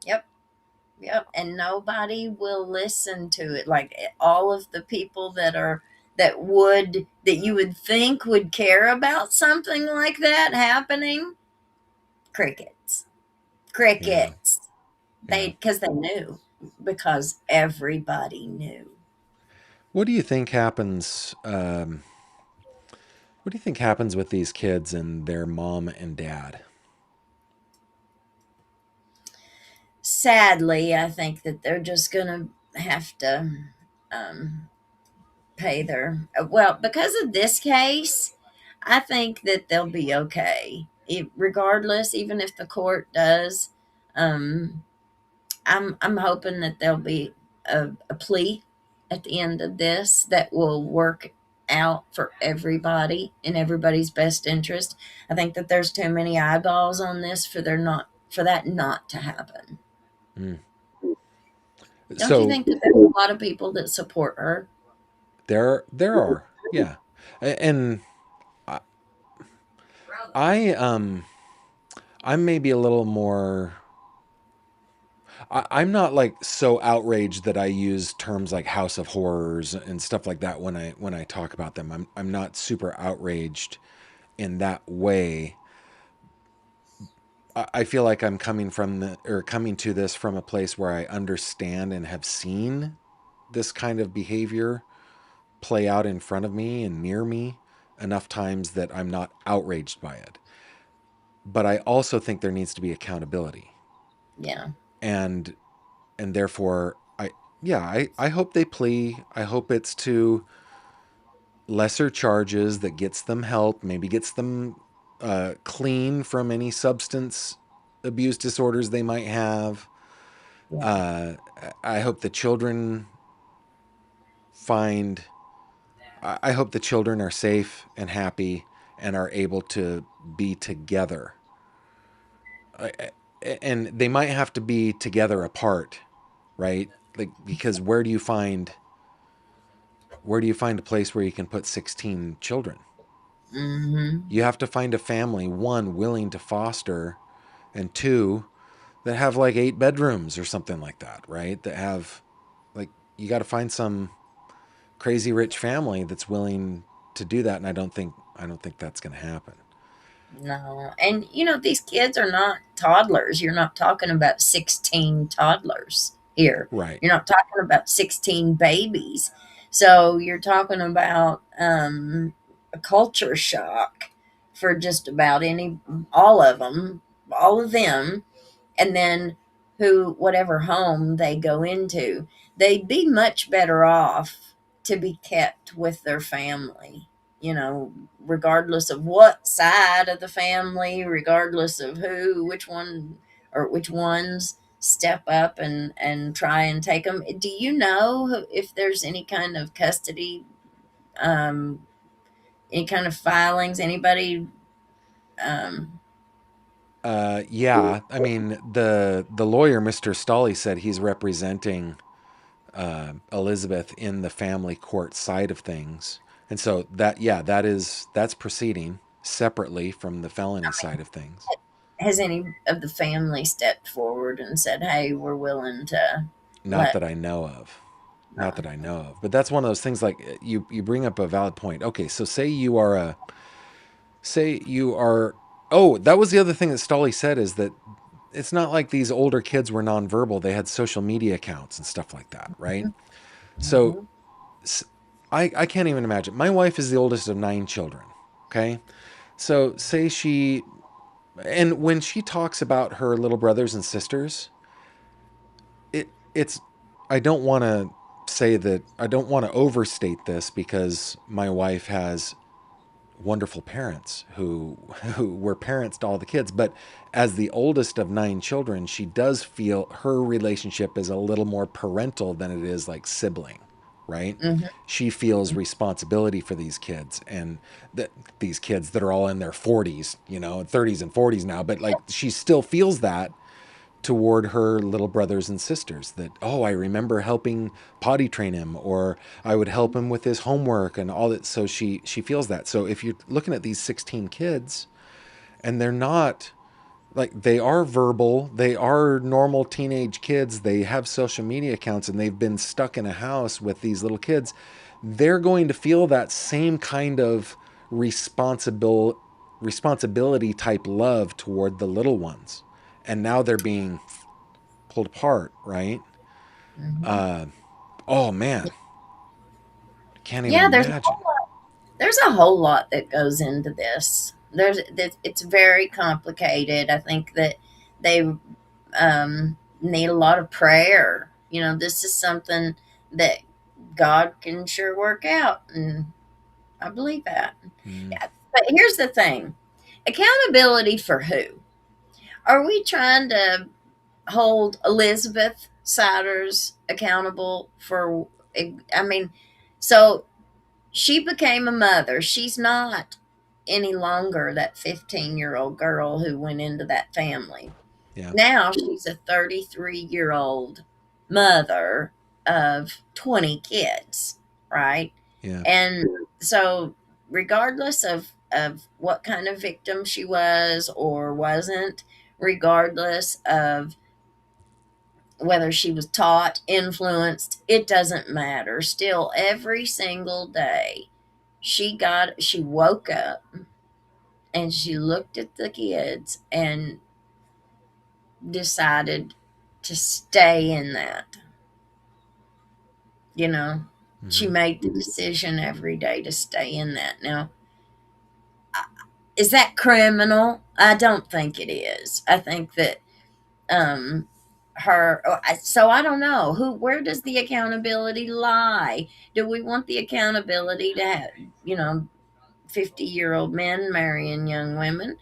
yep, yep. And nobody will listen to it. Like all of the people that you would think would care about something like that happening, crickets, Yeah, crickets. yeah. They knew, because everybody knew. What do you think happens? What do you think happens with these kids and their mom and dad? Sadly, I think that they're just gonna have to um, pay their well, because of this case. I think that they'll be okay, regardless. Even if the court does, um, I'm hoping that there'll be a plea at the end of this that will work out for everybody in everybody's best interest. I think that there's too many eyeballs on this for that not to happen. Mm. Don't you So think that there's a lot of people that support her? there are, yeah, and I, I I'm maybe a little more. I'm not like so outraged that I use terms like House of Horrors and stuff like that when I talk about them. I'm not super outraged in that way. I feel like I'm coming from coming to this from a place where I understand and have seen this kind of behavior play out in front of me and near me enough times that I'm not outraged by it. But I also think there needs to be accountability. Yeah. And therefore I hope they plea. I hope it's to lesser charges that gets them help, maybe gets them clean from any substance abuse disorders they might have. Yeah. Uh, I hope the children find. I hope the children are safe and happy and are able to be together. And they might have to be together apart, right? Like, because where do you find a place where you can put 16 children? Hmm. You have to find a family, one, willing to foster, and two, that have like 8 bedrooms or something like that, right? That have, like, you got to find some crazy rich family that's willing to do that. And I don't think that's going to happen. No. And these kids are not toddlers. You're not talking about 16 toddlers here. Right. You're not talking about 16 babies. So you're talking about a culture shock for just about all of them, and then whatever home they go into, they'd be much better off to be kept with their family, regardless of what side of the family, regardless of which one or which ones step up and try and take them. Do you know if there's any kind of custody, um any kind of filings, anybody? um Yeah. I mean, the lawyer, Mr. Stolly, said he's representing Elizabeth in the family court side of things. And so that's proceeding separately from the felony side of things. has any of the family stepped forward and said, "Hey, we're willing to Not let"? that I know of. Not No. that I know of. But that's one of those things, like, you bring up a valid point. Okay, so say you are oh, that was the other thing that Stolly said, is that it's not like these older kids were nonverbal. They had social media accounts and stuff like that, right? So Mhm. I can't even imagine. My wife is the oldest of 9 children. Okay. So say she, and when she talks about her little brothers and sisters, it's, I don't want to say that, I don't want to overstate this because my wife has wonderful parents who were parents to all the kids, but as the oldest of 9 children, she does feel her relationship is a little more parental than it is like sibling, right? Mhm. She feels responsibility for these kids, and that these kids that are all in their 40s, 30s and 40s now, but like she still feels that toward her little brothers and sisters, that, oh, I remember helping potty train him, or I would help him with his homework and all that. So she feels that. So if you're looking at these 16 kids and they're not, like, they are verbal, they are normal teenage kids, they have social media accounts, and they've been stuck in a house with these little kids, they're going to feel that same kind of responsible responsibility type love toward the little ones, and now they're being pulled apart, right? Mhm. Oh man, can't even Yeah, imagine. there's a whole lot that goes into this. It's very complicated. I think that they need a lot of prayer. This is something that God can sure work out, and I believe that. Mm, Yeah, but here's the thing: accountability for who? Are we trying to hold Elizabeth Siders accountable for? I mean, so she became a mother. She's not any longer that 15-year-old girl who went into that family. yeah, Now she's a 33-year-old mother of 20 kids, right? yeah. And so, regardless of what kind of victim she was or wasn't, regardless of whether she was taught, influenced, it doesn't matter. Still, every single day, she woke up and she looked at the kids and decided to stay in that. You know, she Hmm. made the decision every day to stay in that. Now, is that criminal? I don't think it is. I think that um so I don't know where does the accountability lie. Do we want the accountability to have, you know 50-year-old men marrying young women,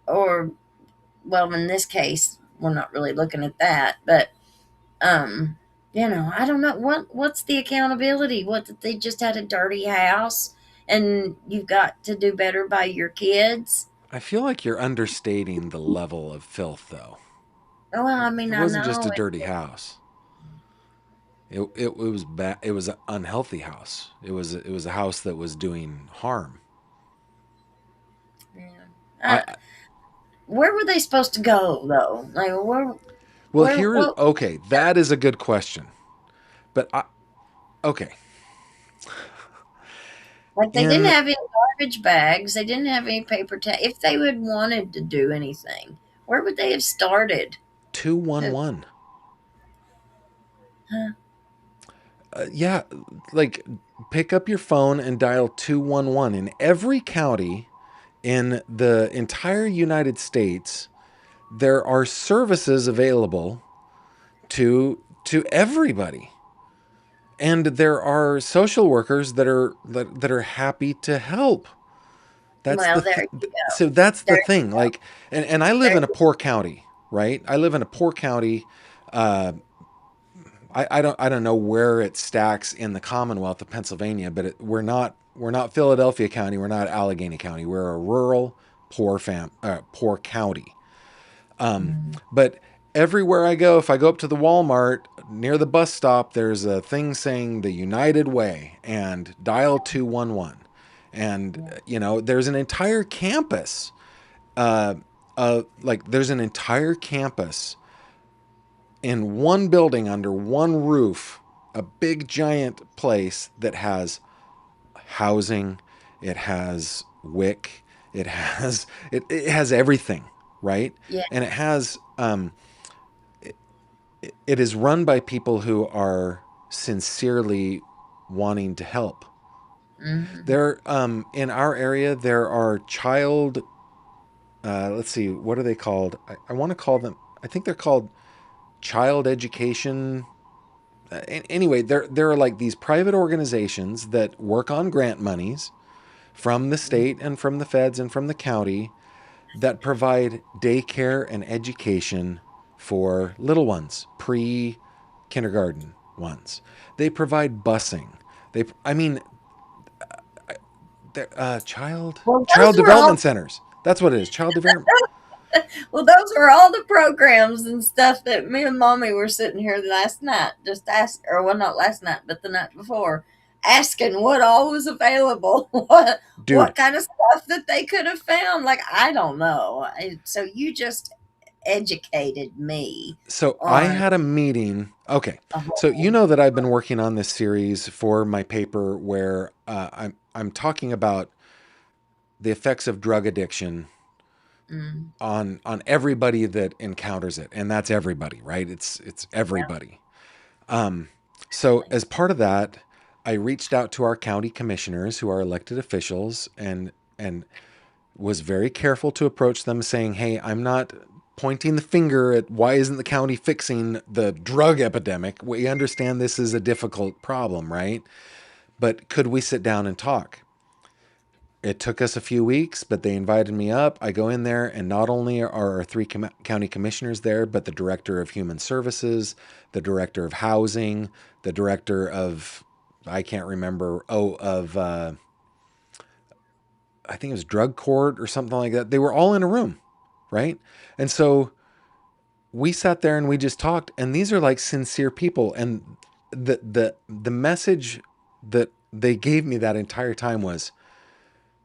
or, well, in this case we're not really looking at that, but um I don't know what's the accountability. What, that they just had a dirty house and you've got to do better by your kids? I feel like you're understating the level of filth, though. Well, I mean, It I wasn't just know a dirty house. It was bad. It was an unhealthy house. It was a house that was doing harm. yeah. I Where were they supposed to go though? Like, well, where here, what? okay, that is a good question. But okay, Like, they didn't in have any garbage bags. They didn't have any paper if they had wanted to do anything, where would they have started? 211, Huh? yeah, like, pick up your phone and dial 211 in every county in the entire United States. There are services available to everybody, and there are social workers that are happy to help. That's Well, the there you go. so that's the There thing. Like, and I live there in a poor county, right? I live in a poor county. uh I don't know where it stacks in the Commonwealth of Pennsylvania, but we're not Philadelphia County, we're not Allegheny County, we're a rural poor county. Mm, But everywhere I go, if I go up to the Walmart near the bus stop, there's a thing saying the United Way and dial 211. And, yeah. there's an entire campus. Like, there's an entire campus in one building under one roof, a big giant place that has housing, it has WIC, it has everything, right? Yeah. And it is run by people who are sincerely, wanting to help. Mhm. There, in our area, there are child. Let's see, what are they called? I want to call them. I think they're called child education. Anyway, there are like these private organizations that work on grant monies from the state and from the feds and from the county that provide daycare and education for little ones, pre kindergarten ones. They provide busing. I mean, Well, child those were all development centers. That's what it is. Child development. Well, those were all the programs and stuff that me and mommy were sitting here last night, just ask, or well, not last night, but the night before, asking what all was available, what Dude, kind of stuff that they could have found. Like I don't know. So you just educated me so I on had a meeting. Okay, a so you whole. know that I've been working on this series for my paper where I'm talking about the effects of drug addiction Mm, on everybody that encounters it, and that's everybody, right? It's yeah, everybody. Um, so as part of that, I reached out to our county commissioners, who are elected officials, and was very careful to approach them, saying, "Hey, I'm not pointing the finger at why isn't the county fixing the drug epidemic. We understand this is a difficult problem, right? But could we sit down and talk?" It took us a few weeks, but they invited me up. I go in there, and not only are our three county commissioners there, but the director of human services, the director of housing, the director of, I can't remember, I think it was drug court or something like that. They were all in a room, right? And so we sat there and we just talked, and these are like sincere people. And the message that they gave me that entire time was,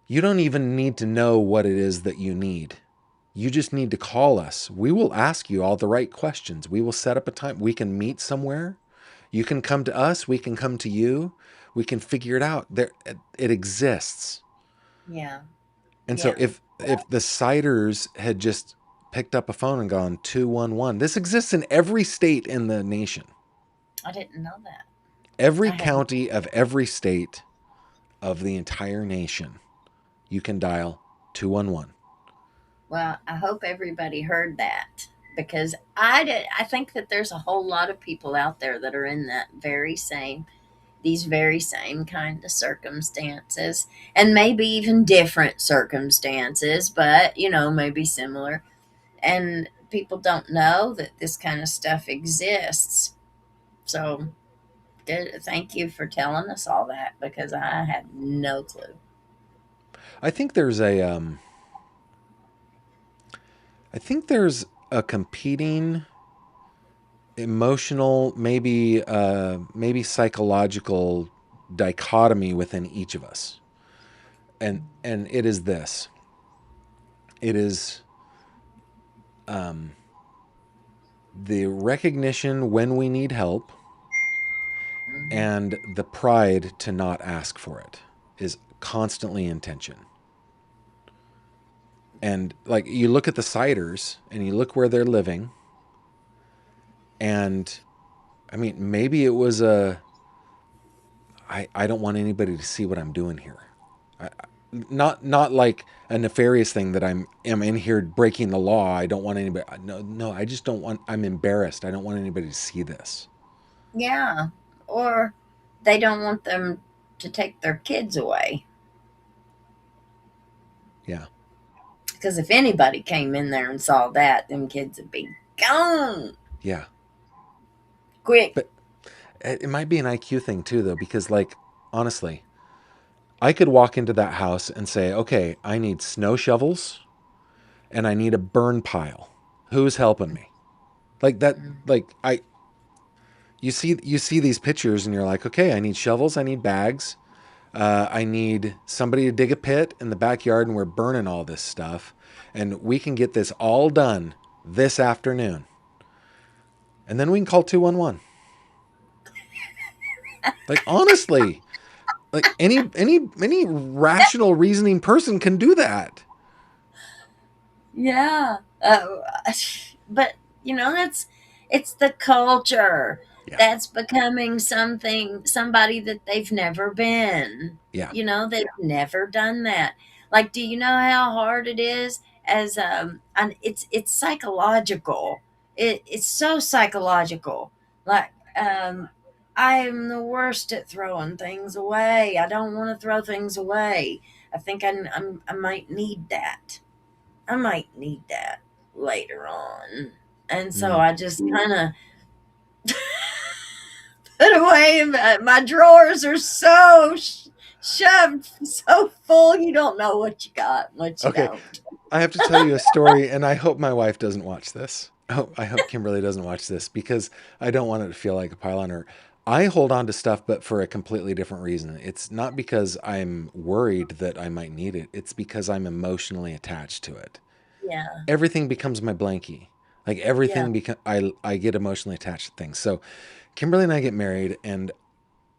you don't even need to know what it is that you need. You just need to call us. We will ask you all the right questions. We will set up a time. We can meet somewhere. You can come to us. We can come to you. We can figure it out. There, it exists. yeah, And so yeah. if the ciders had just picked up a phone and gone 211, this exists in every state in the nation. I didn't know that. Every I had county of every state of the entire nation, you can dial 211. Well, I hope everybody heard that because I did. I think that there's a whole lot of people out there that are in that very same, these very same kind of circumstances, and maybe even different circumstances, but maybe similar. And people don't know that this kind of stuff exists. So, thank you for telling us all that because I had no clue. I think there's a I think there's a competing emotional, maybe psychological dichotomy within each of us. And it is this. It is the recognition when we need help, Mhm. and the pride to not ask for it is constantly in tension. And like, you look at the ciders and you look where they're living, and I mean, maybe it was I don't want anybody to see what I'm doing here. Not like a nefarious thing that am in here breaking the law. I don't want anybody. No. I just don't want. I'm embarrassed. I don't want anybody to see this. Yeah. Or they don't want them to take their kids away. Yeah, Because if anybody came in there and saw that, them kids would be gone yeah. quick. But it might be an IQ thing too, though, because like, honestly, I could walk into that house and say, okay, I need snow shovels and I need a burn pile. Who's helping me? Like that. Mhm. Like you see these pictures and you're like, okay, I need shovels. I need bags. I need somebody to dig a pit in the backyard, and we're burning all this stuff. And we can get this all done this afternoon. And then we can call 211. Like, honestly, like any rational reasoning person can do that. Yeah. But, that's it's the culture. Yeah. That's becoming somebody that they've never been. Yeah. They've never done that. Like, do you know how hard it is as and it's psychological. It's so psychological. Like, I am the worst at throwing things away. I don't want to throw things away. I think I might need that. I might need that later on. And so Mm. I just kind of put away. My drawers are so shoved, so full, you don't know what you got, what you Okay. don't. I have to tell you a story, and I hope my wife doesn't watch this. I hope Kimberly doesn't watch this because I don't want it to feel like a pile on her. I hold on to stuff, but for a completely different reason. It's not because I'm worried that I might need it, it's because I'm emotionally attached to it. Yeah, Everything becomes my blankie. Like yeah. everything I get emotionally attached to things. So Kimberly and I get married, and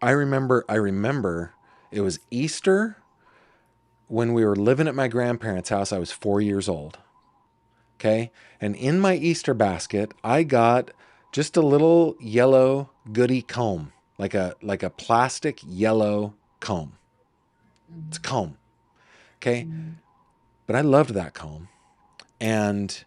I remember it was Easter when we were living at my grandparents' house. I was 4 years old. Okay. And in my Easter basket, I got just a little yellow goody comb, like a plastic yellow comb. It's a Mhm, comb. Okay. mhm. But I loved that comb. And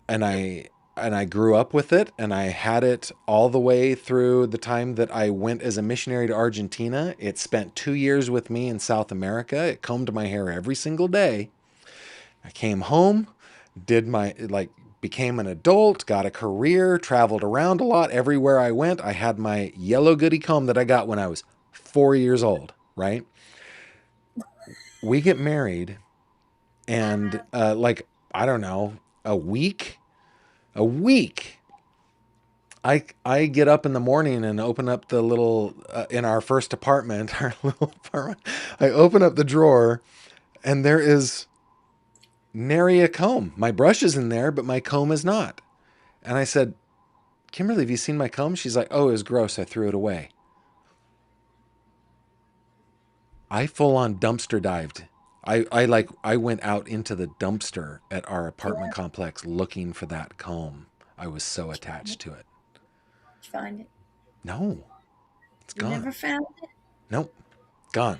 and I grew up with it, and I had it all the way through the time that I went as a missionary to Argentina. It spent 2 years with me in South America. It combed my hair every single day. I came home, did my like became an adult, got a career, traveled around a lot. Everywhere I went, I had my yellow goody comb that I got when I was 4 years old, right? We get married, and I don't know, a week I get up in the morning and open up the little in our first apartment, our little apartment. I open up the drawer, and there is nary a comb. My brush is in there, but my comb is not. And I said, Kimberly, have you seen my comb? She's like, oh, it was gross. I threw it away. I full on dumpster dived. I went out into the dumpster at our apartment Yeah, complex looking for that comb. I was so did you find it? attached to it. Did you find it? No, it's You gone. never found it? Nope, gone.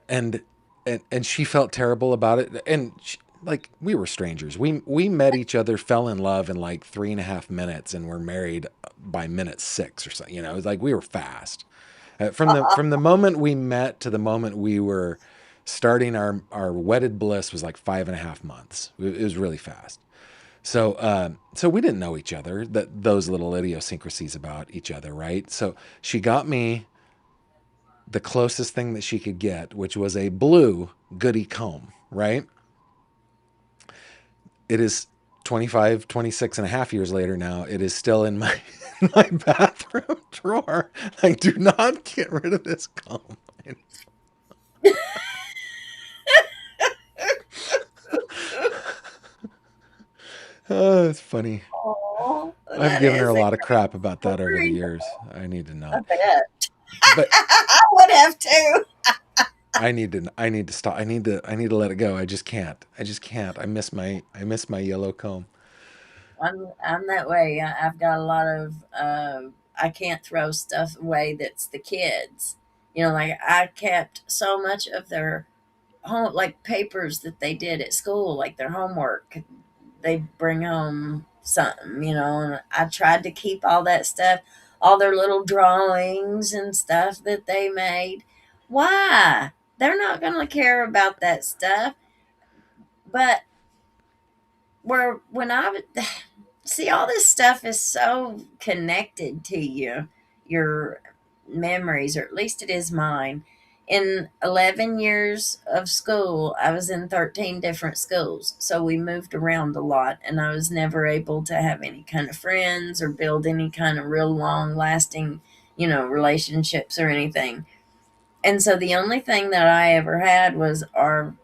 And and she felt terrible about it. And she, like we were strangers. We met each other, fell in love in like 3.5 minutes, and were married by minute six or something. It was like we were fast. From the moment we met to the moment we were starting our wedded bliss was like 5.5 months. It was really fast. So we didn't know each other. Those little idiosyncrasies about each other, right? So she got me the closest thing that she could get, which was a blue goody comb, right? It is 25, 26 and a half years later now. It is still in my in my bathroom drawer. Like, do not get rid of this comb. Oh, it's funny. Oh, I've that given her is a a lot of great crap about that over the story. years. I need to I not. bet. But I would have too. I need to stop. I need to let it go. I just can't. I just can't. I miss my yellow comb. I'm that way. I've got a lot of I can't throw stuff away that's the kids. Like I kept so much of their home, like papers that they did at school, like their homework. They bring home something, and I tried to keep all that stuff, all their little drawings and stuff that they made. Why? They're not going to care about that stuff. But when I would see, all this stuff is so connected to your memories, or at least it is mine. In 11 years of school, I was in 13 different schools. So we moved around a lot, and I was never able to have any kind of friends or build any kind of real long lasting, relationships or anything. And so the only thing that I ever had was our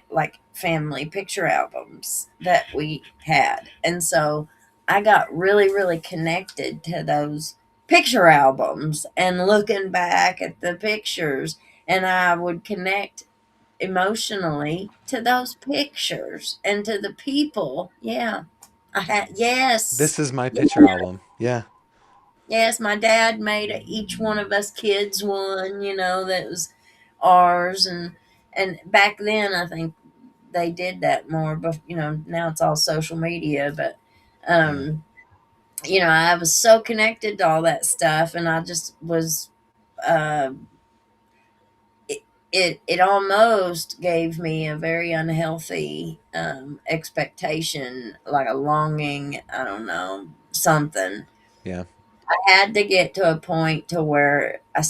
like family picture albums that we had. And so I got really, really connected to those picture albums and looking back at the pictures. And I would connect emotionally to those pictures and to the people. Yeah. I had, yes. This is my Yeah. picture album. Yeah. Yes, my dad made each one of us kids one, that was ours, and back then I think they did that more, but now it's all social media, but Yeah. um I was so connected to all that stuff, and I just was uh it it almost gave me a very unhealthy expectation, like a longing, I don't know, something. Yeah. I had to get to a point to where I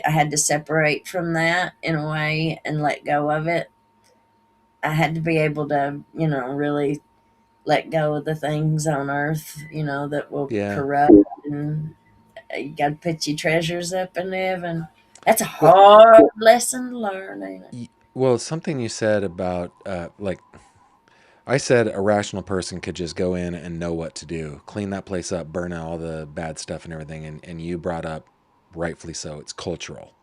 had to separate from that in a way and let go of it. I had to be able to, really let go of the things on earth, that will Yeah. corrupt, and you got to put your treasures up in heaven. That's a Well, hard lesson to learn, ain't it? well, something you said about like I said a rational person could just go in and know what to do, clean that place up, burn out all the bad stuff and everything. And you brought up, rightfully so, it's cultural,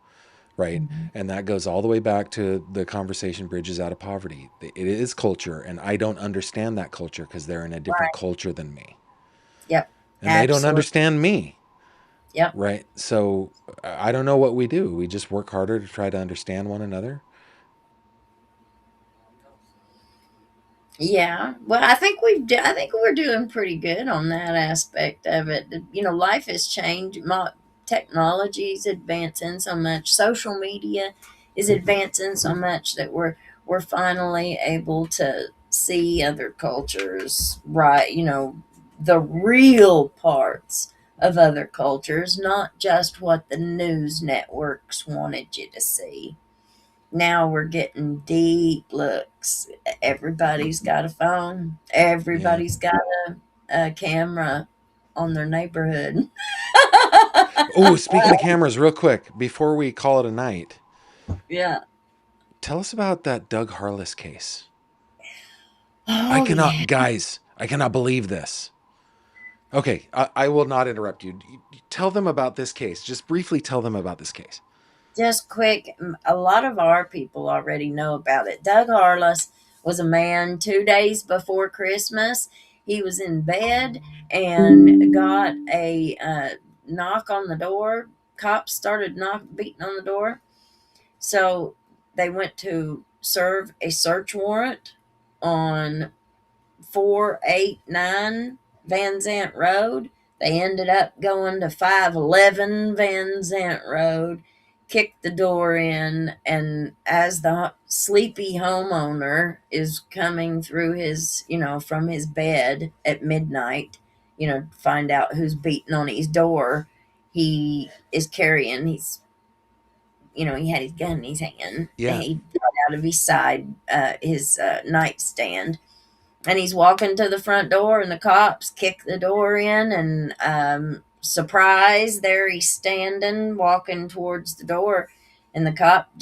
right? Mhm. And that goes all the way back to the conversation bridges out of poverty. It is culture, and I don't understand that culture because they're in a different Right. culture than me. Yep. And they don't Absolutely. understand me, Yep. right? So I don't know what we do. We just work harder to try to understand one another. Yeah. Well, I think we're doing pretty good on that aspect of it. Life has changed. Technology is advancing so much. Social media is advancing so much that we're finally able to see other cultures, right? The real parts of other cultures, not just what the news networks wanted you to see. Now we're getting deep looks. Everybody's got a phone. Yeah. Everybody's got a camera on their neighborhood. Oh, speaking of cameras, real quick, before we call it a night, Yeah. tell us about that Doug Harless case. I Oh yeah. cannot, guys, I cannot believe this. Okay, I will not interrupt you. Tell them about this case. Just briefly tell them about this case. Just quick, a lot of our people already know about it. Doug Harless was a man 2 days before Christmas. He was in bed and got a knock on the door. Cops started beating on the door. So they went to serve a search warrant on 489 Van Zant Road. They ended up going to 511 Van Zant Road, kicked the door in, and as the sleepy homeowner is coming through from his bed at midnight, find out who's beating on his door, he had his gun in his hand. Yeah, He got out of his side, his nightstand, and he's walking to the front door, and the cops kick the door in, and surprise, there he's standing, walking towards the door, and the cop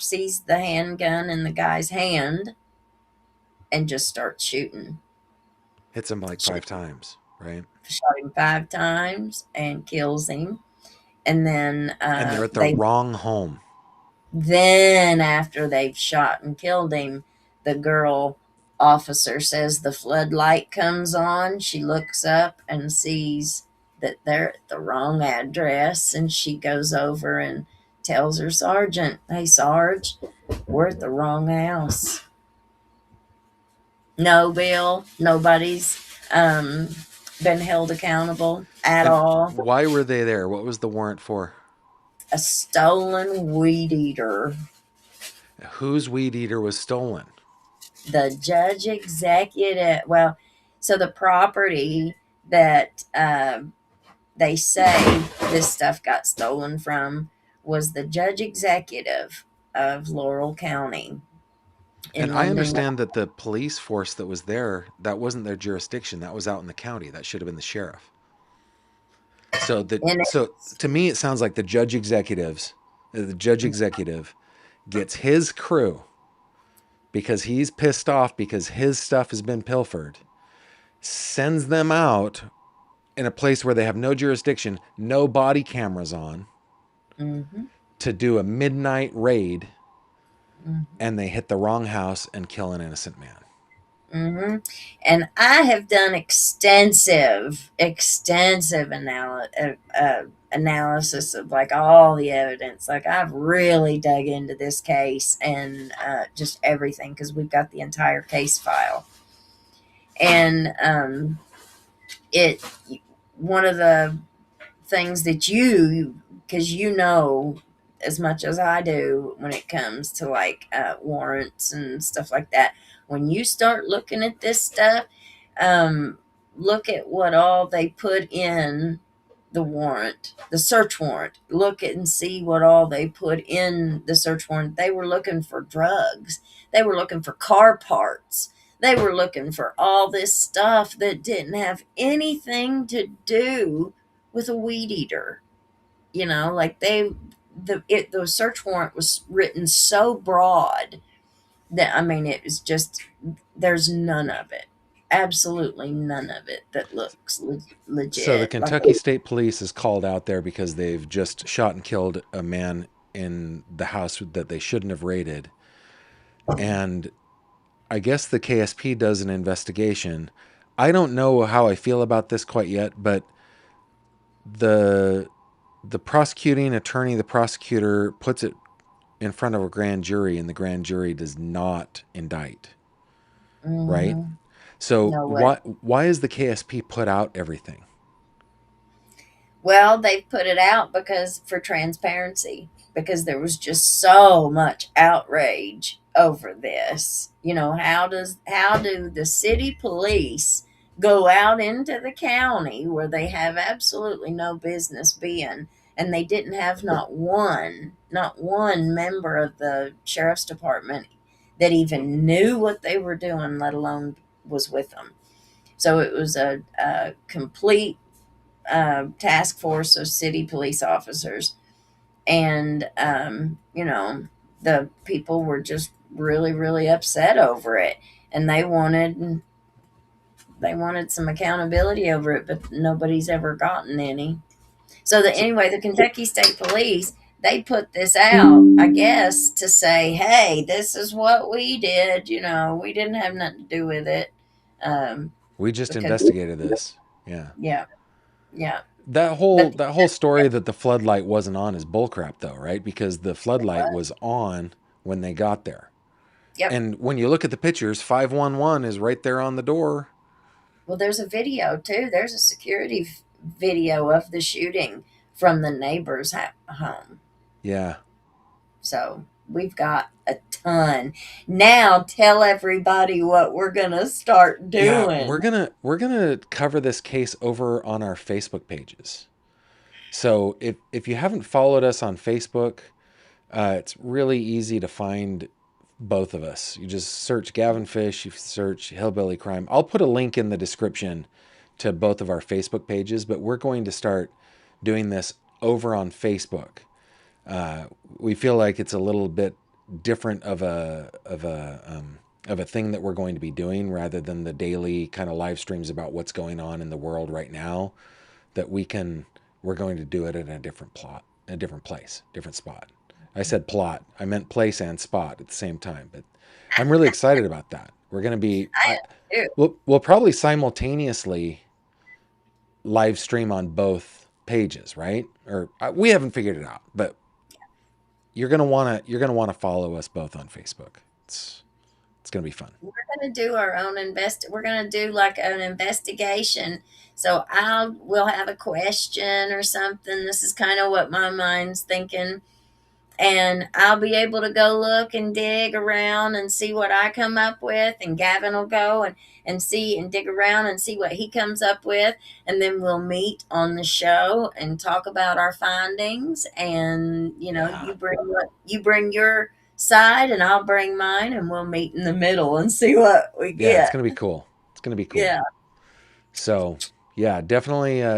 sees the handgun in the guy's hand and just starts shooting. hits him like five Shot times, right? him 5 times and kills him. And then And they're at the wrong home. after they've shot and killed him, the girl officer says the floodlight comes on. She looks up and sees that they're at the wrong address, and she goes over and tells her sergeant, "Hey, Sarge, we're at the wrong house." No, Bill, nobody's been held accountable at And all. why were they there? What was the warrant for? A stolen weed eater. Whose weed eater was stolen? The judge executive, well, so the property that they say this stuff got stolen from was the judge executive of Laurel County And in I London. understand that the police force that was there, that wasn't their jurisdiction. That was out in the county. That should have been the sheriff. And So to me it sounds like the judge executive gets his crew because he's pissed off because his stuff has been pilfered, sends them out in a place where they have no jurisdiction, no body cameras on, mm-hmm, to do a midnight raid, mm-hmm, and they hit the wrong house and kill an innocent man. hmm And I have done extensive analysis of like all the evidence. Like I've really dug into this case and just everything because we've got the entire case file. And it one of the things that because you know as much as I do when it comes to like warrants and stuff like that. When you start looking at this stuff, um, look at what all they put in the warrant, the search warrant. Look at and see what all they put in the search warrant. They were looking for drugs. They were looking for car parts. They were looking for all this stuff that didn't have anything to do with a weed eater. You know, like the search warrant was written so broad that I mean it was just there's none of it, absolutely none of it that looks So the legit. Like Kentucky State Police is called out there because they've just shot and killed a man in the house that they shouldn't have raided. And I guess the KSP does an investigation. I don't know how I feel about this quite yet, but the the prosecuting attorney, the prosecutor puts it in front of a grand jury and the grand jury does not indict, right? hmm So no way. why is the KSP put out everything? Well, they put it out because for transparency, because there was just so much outrage over this. You know, how do the city police go out into the county where they have absolutely no business being and they didn't have not one member of the sheriff's department that even knew what they were doing, let alone was with them. So it was a complete task force of city police officers, and you know the people were just really really upset over it, and they wanted some accountability over it, but nobody's ever gotten any. So that So anyway, the Kentucky State Police they put this out, I guess, to say, hey, this is what we did. You know, we didn't have nothing to do with it. Um, we just because investigated this. Yeah. yeah, yeah, That but whole story that the floodlight wasn't on is bullcrap though, right? Because the floodlight was on when they got there. yep. And when you look at the pictures, 511 is right there on the door. Well, there's a video too. There's a security video of the shooting from the neighbor's home. Yeah. So we've got a ton. Now tell everybody what we're going to start Yeah, doing. we're gonna cover this case over on our Facebook pages. So if you haven't followed us on Facebook, it's really easy to find both of us. You just search Gavin Fish, you search Hillbilly Crime. I'll put a link in the description to both of our Facebook pages, but we're going to start doing this over on Facebook. Uh, we feel like it's a little bit different of a thing that we're going to be doing rather than the daily kind of live streams about what's going on in the world right now. That we're going to do it in a different plot, a different place, different spot. I said plot, I meant place and spot at the same time, but I'm really excited about that. We're going to be, I we'll probably simultaneously live stream on both pages, right? Or we haven't figured it out, but you're gonna want to follow us both on Facebook. It's gonna be fun. we're going to do our own we're going to do like an investigation. So we'll have a question or something. This is kind of what my mind's thinking, and I'll be able to go look and dig around and see what I come up with, and Gavin will go and see and dig around and see what he comes up with, and then we'll meet on the show and talk about our findings, and you know Yeah, you bring your side and I'll bring mine, and we'll meet in the middle and see what we yeah, it's get. gonna be cool. It's gonna be cool. Yeah. So yeah,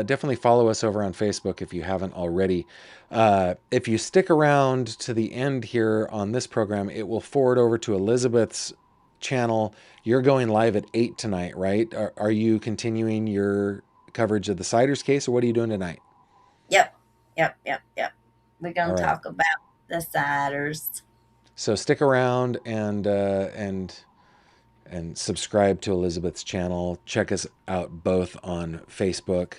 definitely follow us over on Facebook if you haven't already. If you stick around to the end here on this program, it will forward over to Elizabeth's channel. You're going live at 8 tonight, right? Are you continuing your coverage of the Siders case, or what are you doing tonight? Yep. Yep. We're All gonna right. talk about the ciders. So stick around and subscribe to Elizabeth's channel. Check us out both on Facebook.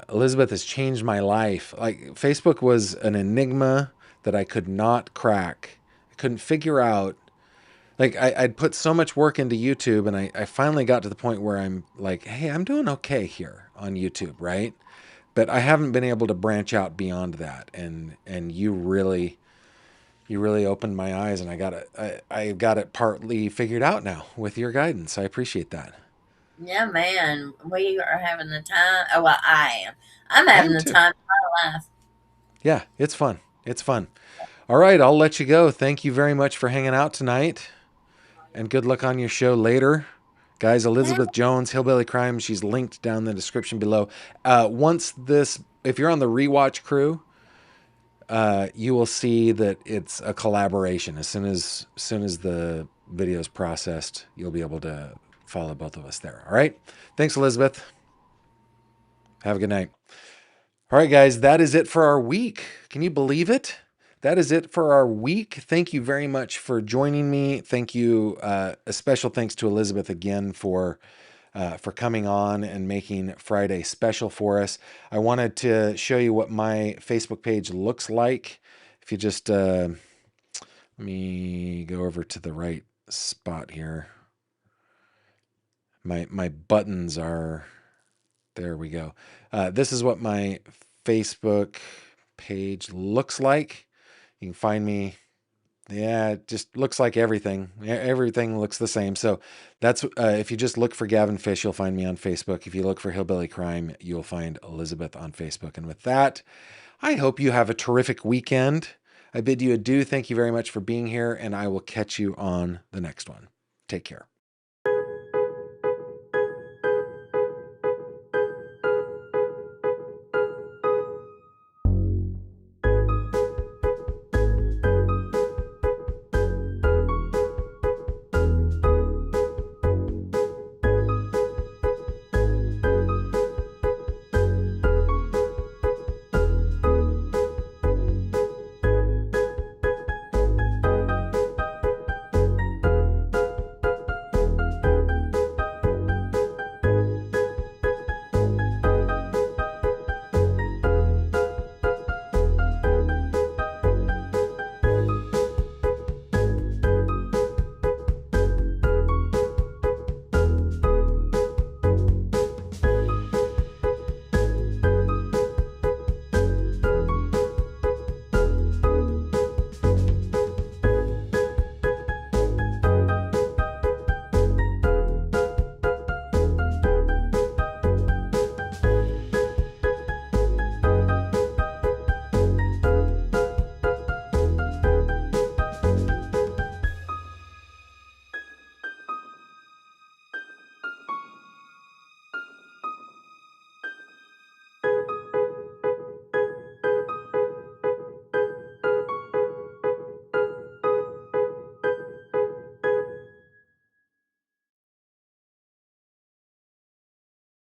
Elizabeth has changed my life. Like, Facebook was an enigma that I could not crack. I couldn't figure out. Like, I'd put so much work into YouTube, and I finally got to the point where I'm like, hey, I'm doing okay here on YouTube, right? But I haven't been able to branch out beyond that. And you really opened my eyes, and I got it partly figured out now with your guidance. I appreciate that. Yeah, man, we are having the time. Oh, well, I am. I'm I having am the too. time of my life. Yeah, it's fun. It's fun. All right, I'll let you go. Thank you very much for hanging out tonight, and good luck on your show later. Guys, Yeah, Elizabeth Jones, Hillbilly Crime, she's linked down in the description below. If you're on the rewatch crew, you will see that it's a collaboration. As soon as the video is processed, you'll be able to follow both of us there. All right. Thanks, Elizabeth. Have a good night. All right, guys, that is it for our week. Can you believe it? That is it for our week. Thank you very much for joining me. Thank you. A special thanks to Elizabeth again for coming on and making Friday special for us. I wanted to show you what my Facebook page looks like. If you just let me go over to the right spot here. My buttons are there. We go. This is what my Facebook page looks like. You can find me. Yeah, it just looks like everything. Everything looks the same. So that's if you just look for Gavin Fish, you'll find me on Facebook. If you look for Hillbilly Crime, you'll find Elizabeth on Facebook. And with that, I hope you have a terrific weekend. I bid you adieu. Thank you very much for being here, and I will catch you on the next one. Take care.